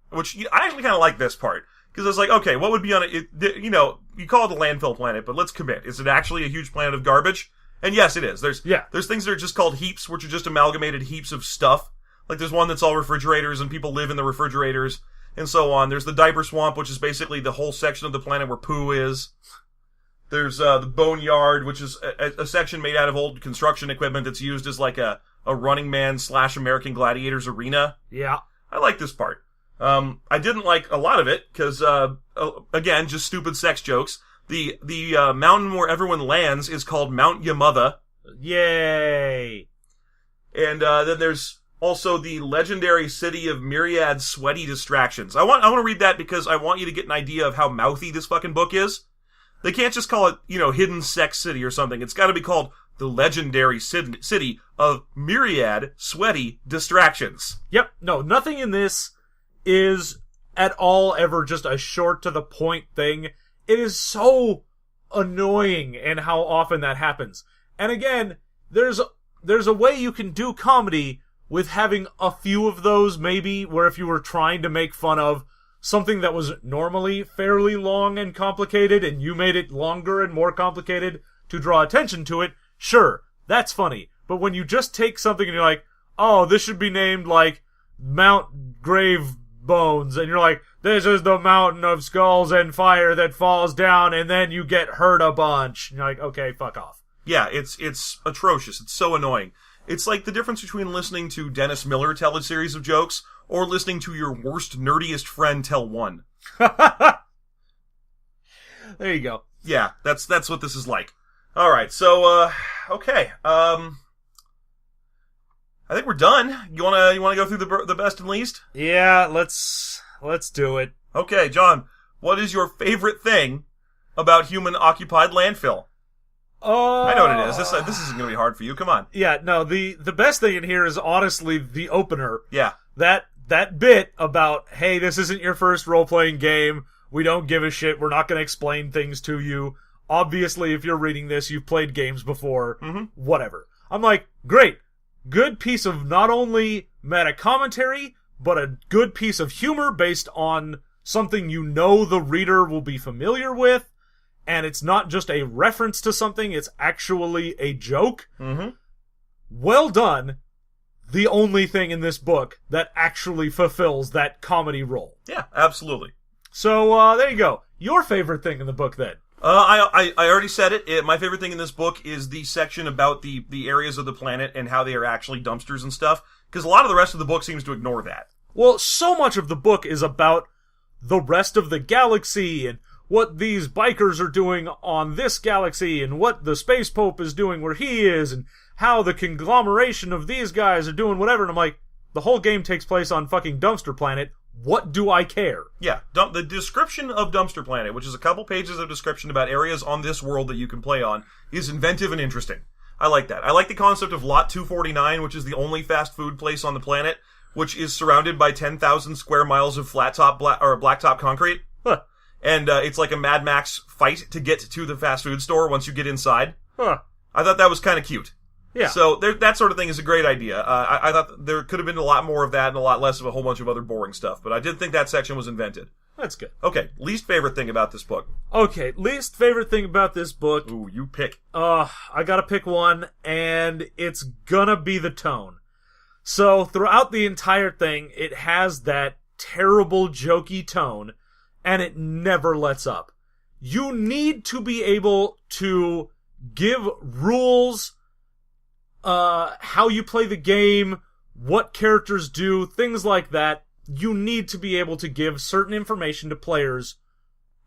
Which, I actually kind of like this part. Because it's like, okay, what would be on it? You call it a landfill planet, but let's commit. Is it actually a huge planet of garbage? And yes, it is. There's things that are just called heaps, which are just amalgamated heaps of stuff. Like, there's one that's all refrigerators, and people live in the refrigerators, and so on. There's the Diaper Swamp, which is basically the whole section of the planet where poo is. There's the Boneyard, which is a section made out of old construction equipment that's used as like a Running Man / American Gladiators arena. Yeah. I like this part. I didn't like a lot of it, because, again, just stupid sex jokes. The mountain where everyone lands is called Mount Yamother. Yay! And then there's also the legendary city of myriad sweaty distractions. I want to read that because I want you to get an idea of how mouthy this fucking book is. They can't just call it, Hidden Sex City or something. It's gotta be called the legendary city of myriad sweaty distractions. Yep. No, nothing in this is at all ever just a short to the point thing. It is so annoying in how often that happens. And again, there's a way you can do comedy with having a few of those, maybe, where if you were trying to make fun of something that was normally fairly long and complicated, and you made it longer and more complicated to draw attention to it, sure, that's funny. But when you just take something and you're like, oh, this should be named, like, Mount Grave Bones, and you're like, this is the mountain of skulls and fire that falls down, and then you get hurt a bunch. And you're like, okay, fuck off. Yeah, it's atrocious. It's so annoying. It's like the difference between listening to Dennis Miller tell a series of jokes or listening to your worst, nerdiest friend tell one. There you go. Yeah, that's what this is like. All right, so okay. I think we're done. You wanna go through the best and least? Yeah, let's do it. Okay, John, what is your favorite thing about Human Occupied Landfill? I know what it is. This isn't going to be hard for you. Come on. Yeah, no, the best thing in here is honestly the opener. Yeah. That bit about, hey, this isn't your first role-playing game. We don't give a shit. We're not going to explain things to you. Obviously, if you're reading this, you've played games before. Mm-hmm. Whatever. I'm like, great. Good piece of not only meta commentary, but a good piece of humor based on something you know the reader will be familiar with. And it's not just a reference to something, it's actually a joke. Mm-hmm. Well done. The only thing in this book that actually fulfills that comedy role. Yeah, absolutely. So, there you go. Your favorite thing in the book, then? I already said it. My favorite thing in this book is the section about the areas of the planet and how they are actually dumpsters and stuff. Because a lot of the rest of the book seems to ignore that. Well, so much of the book is about the rest of the galaxy and what these bikers are doing on this galaxy and what the Space Pope is doing where he is and how the conglomeration of these guys are doing whatever. And I'm like, the whole game takes place on fucking Dumpster Planet. What do I care? Yeah, the description of Dumpster Planet, which is a couple pages of description about areas on this world that you can play on, is inventive and interesting. I like that. I like the concept of Lot 249, which is the only fast food place on the planet, which is surrounded by 10,000 square miles of blacktop concrete. Huh. And it's like a Mad Max fight to get to the fast food store once you get inside. Huh. I thought that was kind of cute. Yeah. So that sort of thing is a great idea. I thought there could have been a lot more of that and a lot less of a whole bunch of other boring stuff. But I did think that section was invented. That's good. Okay, least favorite thing about this book. Okay, least favorite thing about this book. Ooh, you pick. I gotta pick one, and it's gonna be the tone. So, throughout the entire thing, it has that terrible, jokey tone, and it never lets up. You need to be able to give rules, how you play the game, what characters do, things like that. You need to be able to give certain information to players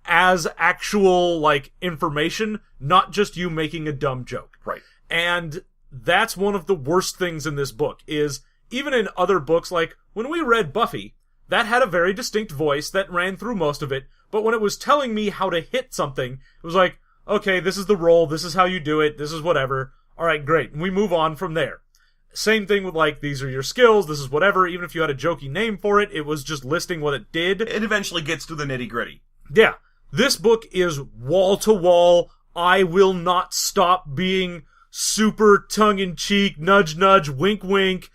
as actual, information, not just you making a dumb joke. Right. And that's one of the worst things in this book, is even in other books, like when we read Buffy, that had a very distinct voice that ran through most of it, but when it was telling me how to hit something, it was like, okay, this is the roll, this is how you do it, this is whatever. Alright, great. And we move on from there. Same thing with, these are your skills, this is whatever. Even if you had a jokey name for it, it was just listing what it did. It eventually gets to the nitty-gritty. Yeah. This book is wall-to-wall. I will not stop being super tongue-in-cheek, nudge-nudge, wink-wink.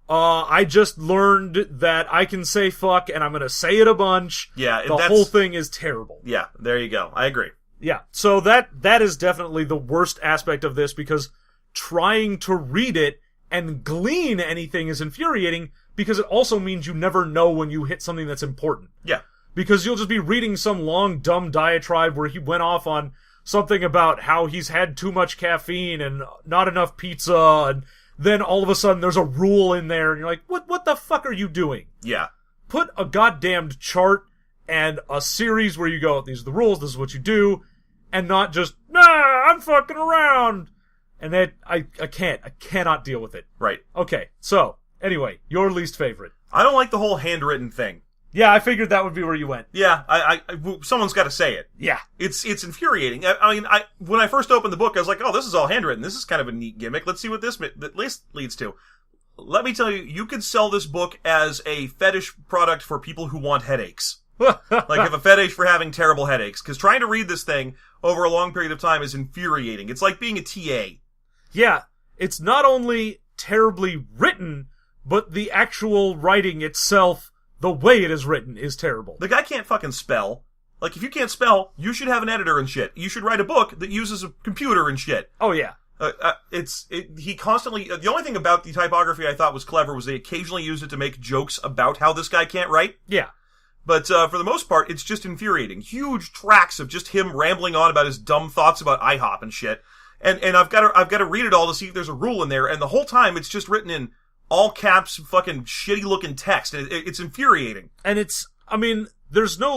I just learned that I can say fuck, and I'm gonna say it a bunch. Yeah, the whole thing is terrible. Yeah, there you go. I agree. Yeah, so that is definitely the worst aspect of this, because trying to read it and glean anything is infuriating, because it also means you never know when you hit something that's important. Yeah. Because you'll just be reading some long, dumb diatribe where he went off on something about how he's had too much caffeine and not enough pizza, and then all of a sudden there's a rule in there, and you're like, what the fuck are you doing? Yeah. Put a goddamned chart and a series where you go, these are the rules, this is what you do, and not just, nah, I'm fucking around. And that, I cannot deal with it. Right. Okay, so, anyway, your least favorite. I don't like the whole handwritten thing. Yeah, I figured that would be where you went. Yeah, someone's got to say it. Yeah. It's infuriating. I mean, when I first opened the book, I was like, oh, this is all handwritten. This is kind of a neat gimmick. Let's see what this leads to. Let me tell you, you could sell this book as a fetish product for people who want headaches. Have a fetish for having terrible headaches. Because trying to read this thing over a long period of time is infuriating. It's like being a TA. Yeah. It's not only terribly written, but the actual writing itself, the way it is written, is terrible. The guy can't fucking spell. If you can't spell, you should have an editor and shit. You should write a book that uses a computer and shit. Oh, yeah. He constantly... the only thing about the typography I thought was clever was they occasionally used it to make jokes about how this guy can't write. Yeah. But for the most part, it's just infuriating. Huge tracks of just him rambling on about his dumb thoughts about IHOP and shit. And I've got to read it all to see if there's a rule in there. And the whole time, it's just written in all caps, fucking shitty looking text. And it's infuriating. And there's no,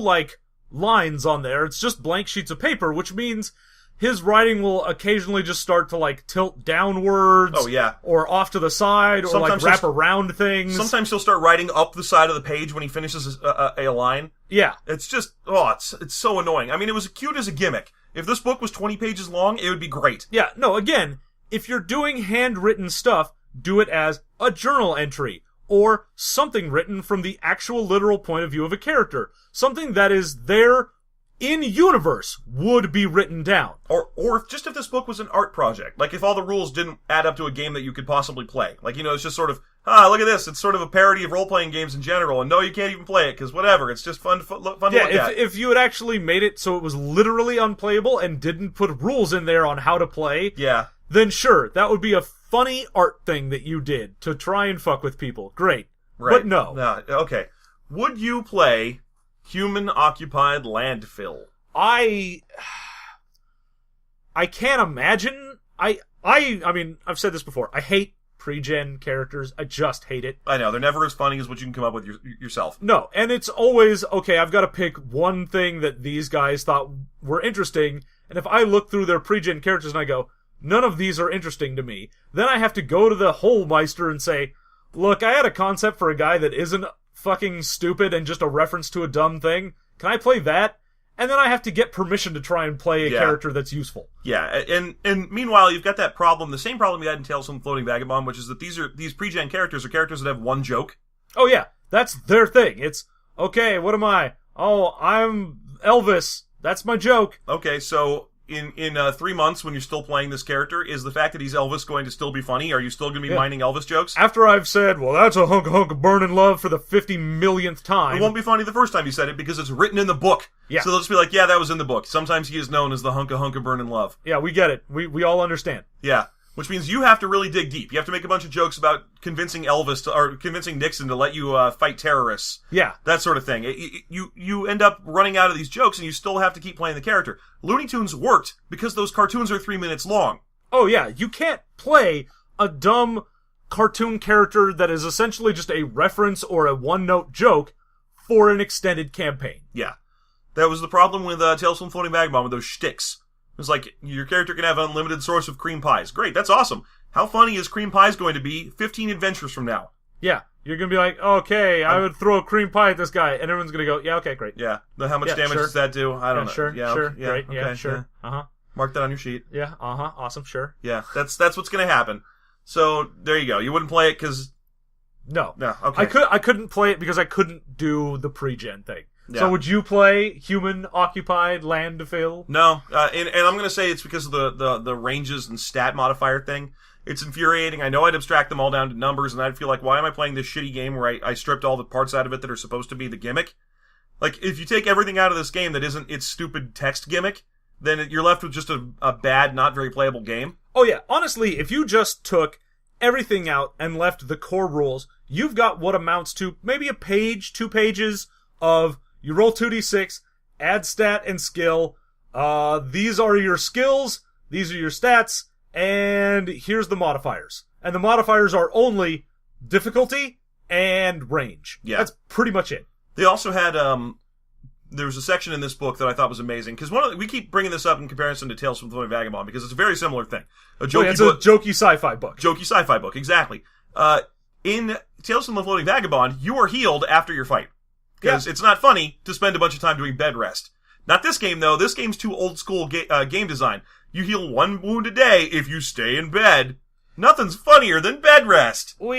lines on there. It's just blank sheets of paper, which means his writing will occasionally just start to, tilt downwards. Oh, yeah. Or off to the side, or, sometimes wrap around things. Sometimes he'll start writing up the side of the page when he finishes a line. Yeah. It's just, it's so annoying. I mean, it was cute as a gimmick. If this book was 20 pages long, it would be great. Yeah, no, again, if you're doing handwritten stuff, do it as a journal entry, or something written from the actual literal point of view of a character. Something that is there in universe would be written down. Or if this book was an art project. Like, if all the rules didn't add up to a game that you could possibly play. Like, it's just sort of, look at this. It's sort of a parody of role-playing games in general. And no, you can't even play it, because whatever. It's just fun to look at. If you had actually made it so it was literally unplayable and didn't put rules in there on how to play, then sure, that would be a funny art thing that you did to try and fuck with people. Great. Right. But no. Okay. Would you play Human Occupied Landfill? I can't imagine. I mean, I've said this before. I hate pre-gen characters. I just hate it. I know. They're never as funny as what you can come up with yourself. No, and it's always, okay, I've got to pick one thing that these guys thought were interesting, and if I look through their pre-gen characters and I go, none of these are interesting to me, then I have to go to the Holmeister and say, look, I had a concept for a guy that isn't fucking stupid and just a reference to a dumb thing. Can I play that? And then I have to get permission to try and play a character that's useful. Yeah, and meanwhile, you've got that problem, the same problem you had in Tales from the Floating Vagabond, which is that these pre-gen characters are characters that have one joke. Oh yeah, that's their thing. It's, okay, what am I? Oh, I'm Elvis. That's my joke. Okay, so in 3 months, when you're still playing this character, is the fact that he's Elvis going to still be funny? Are you still going to be mining Elvis jokes? After I've said, well, that's a hunk of burning love for the 50 millionth time. It won't be funny the first time you said it because it's written in the book. Yeah. So they'll just be like, yeah, that was in the book. Sometimes he is known as the hunk of burning love. Yeah, we get it. We all understand. Yeah. Which means you have to really dig deep. You have to make a bunch of jokes about convincing or convincing Nixon to let you fight terrorists. Yeah. That sort of thing. You end up running out of these jokes and you still have to keep playing the character. Looney Tunes worked because those cartoons are 3 minutes long. Oh yeah, you can't play a dumb cartoon character that is essentially just a reference or a one-note joke for an extended campaign. Yeah. That was the problem with Tales from the Floating Vagabond with those shticks. It was like, your character can have an unlimited source of cream pies. Great, that's awesome. How funny is cream pies going to be 15 adventures from now? Yeah, you're going to be like, okay, I would throw a cream pie at this guy, and everyone's going to go, yeah, okay, great. Yeah, how much damage does that do? I don't know. Sure, yeah, sure, okay, yeah, great, okay, yeah, sure, yeah. Mark that on your sheet. Yeah, awesome, sure. Yeah, that's what's going to happen. So, there you go. You wouldn't play it because... No, okay. I couldn't play it because I couldn't do the pre-gen thing. Yeah. So would you play Human Occupied Landfill? No, and I'm going to say it's because of the ranges and stat modifier thing. It's infuriating. I know I'd abstract them all down to numbers, and I'd feel like, why am I playing this shitty game where I stripped all the parts out of it that are supposed to be the gimmick? Like, if you take everything out of this game that isn't its stupid text gimmick, then you're left with just a bad, not very playable game. Oh yeah, honestly, if you just took everything out and left the core rules, you've got what amounts to maybe a page, 2 pages of... You roll 2d6, add stat and skill. These are your skills, these are your stats, and here's the modifiers. And the modifiers are only difficulty and range. Yeah. That's pretty much it. They also had, there was a section in this book that I thought was amazing, because we keep bringing this up in comparison to Tales from the Floating Vagabond, because it's a very similar thing. It's a jokey sci-fi book. Jokey sci-fi book, exactly. In Tales from the Floating Vagabond, you are healed after your fight. Because it's not funny to spend a bunch of time doing bed rest. Not this game, though. This game's too old school game design. You heal 1 wound a day if you stay in bed. Nothing's funnier than bed rest. I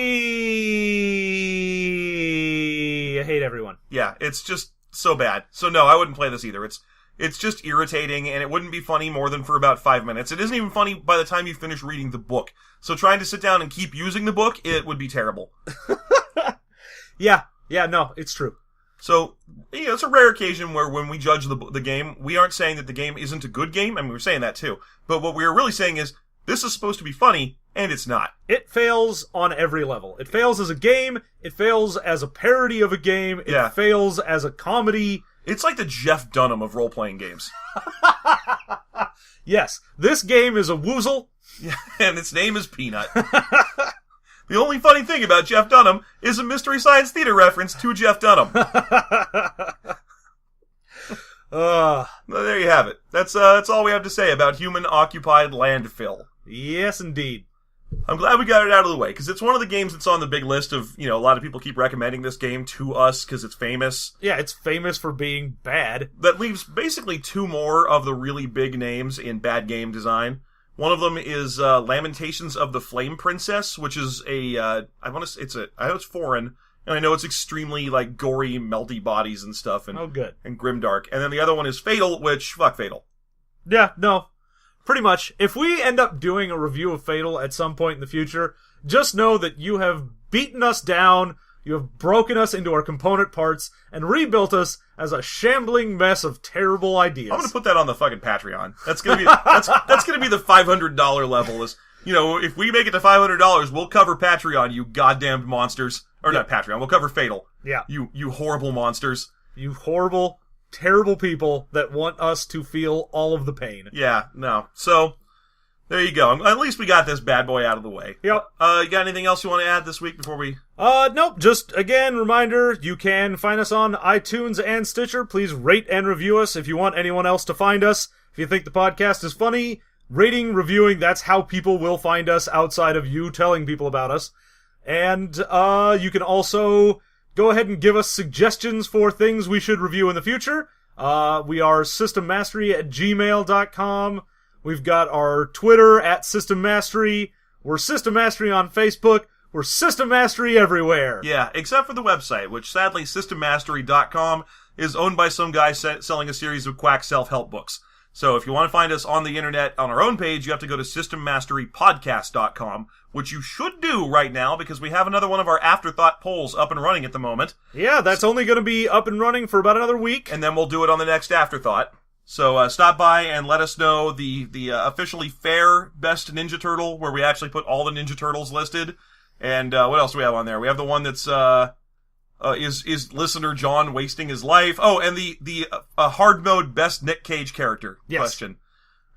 hate everyone. Yeah, it's just so bad. So no, I wouldn't play this either. It's just irritating, and it wouldn't be funny more than for about 5 minutes. It isn't even funny by the time you finish reading the book. So trying to sit down and keep using the book, it would be terrible. Yeah, no, it's true. So, it's a rare occasion where when we judge the game, we aren't saying that the game isn't a good game. I mean, we're saying that too. But what we're really saying is, This is supposed to be funny, and it's not. It fails on every level. It fails as a game, it fails as a parody of a game, it fails as a comedy. It's like the Jeff Dunham of role-playing games. Yes, this game is a woozle. And its name is Peanut. The only funny thing about Jeff Dunham is a Mystery Science Theater reference to Jeff Dunham. Well, there you have it. That's all we have to say about Human Occupied Landfill. Yes, indeed. I'm glad we got it out of the way, because it's one of the games that's on the big list of, a lot of people keep recommending this game to us because it's famous. Yeah, it's famous for being bad. That leaves basically two more of the really big names in bad game design. One of them is Lamentations of the Flame Princess, which is I know it's foreign, and I know it's extremely, gory, melty bodies and stuff, and, good. And grimdark. And then the other one is Fatal, which, fuck Fatal. Yeah, no. Pretty much. If we end up doing a review of Fatal at some point in the future, just know that you have beaten us down, you have broken us into our component parts, and rebuilt us as a shambling mess of terrible ideas. I'm gonna put that on the fucking Patreon. That's gonna be that's gonna be the $500 level. Is if we make it to $500, we'll cover Patreon, you goddamned monsters. Or not Patreon, we'll cover Fatal. Yeah. You horrible monsters. You horrible, terrible people that want us to feel all of the pain. Yeah, no. So, there you go. At least we got this bad boy out of the way. Yep. You got anything else you want to add this week before we... Nope. Just, again, reminder, you can find us on iTunes and Stitcher. Please rate and review us if you want anyone else to find us. If you think the podcast is funny, rating, reviewing, that's how people will find us outside of you telling people about us. And, you can also go ahead and give us suggestions for things we should review in the future. We are systemmastery@gmail.com. We've got our Twitter @systemmastery. We're System Mastery on Facebook. We're System Mastery everywhere. Yeah, except for the website, which sadly, systemmastery.com is owned by some guy selling a series of quack self-help books. So if you want to find us on the internet on our own page, you have to go to systemmasterypodcast.com, which you should do right now because we have another one of our afterthought polls up and running at the moment. Yeah, that's only going to be up and running for about another week. And then we'll do it on the next afterthought. So stop by and let us know the officially fair Best Ninja Turtle, where we actually put all the Ninja Turtles listed. And what else do we have on there? We have the one that's is listener John wasting his life? Oh, and the hard mode best Nick Cage character question,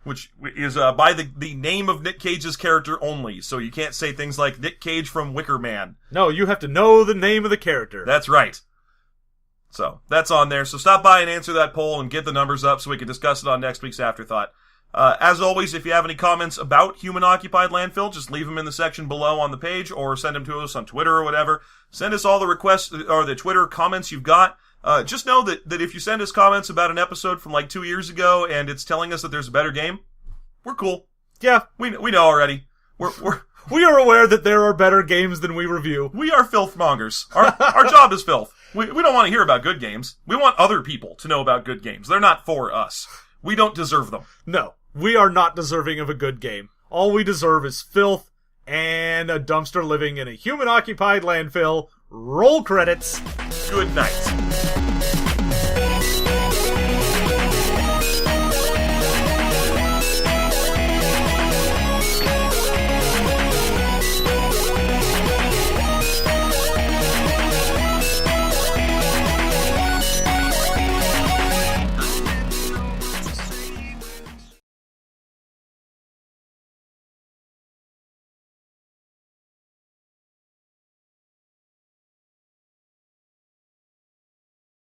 which is by the name of Nick Cage's character only. So you can't say things like Nick Cage from Wicker Man. No, you have to know the name of the character. That's right. So that's on there. So stop by and answer that poll and get the numbers up so we can discuss it on next week's Afterthought. As always, if you have any comments about Human Occupied Landfill, just leave them in the section below on the page or send them to us on Twitter or whatever. Send us all the requests or the Twitter comments you've got. Just know that if you send us comments about an episode from 2 years ago and it's telling us that there's a better game, we're cool. Yeah. We know already. We are aware that there are better games than we review. We are filth mongers. Our job is filth. We don't want to hear about good games. We want other people to know about good games. They're not for us. We don't deserve them. No. We are not deserving of a good game. All we deserve is filth and a dumpster living in a human-occupied landfill. Roll credits. Good night.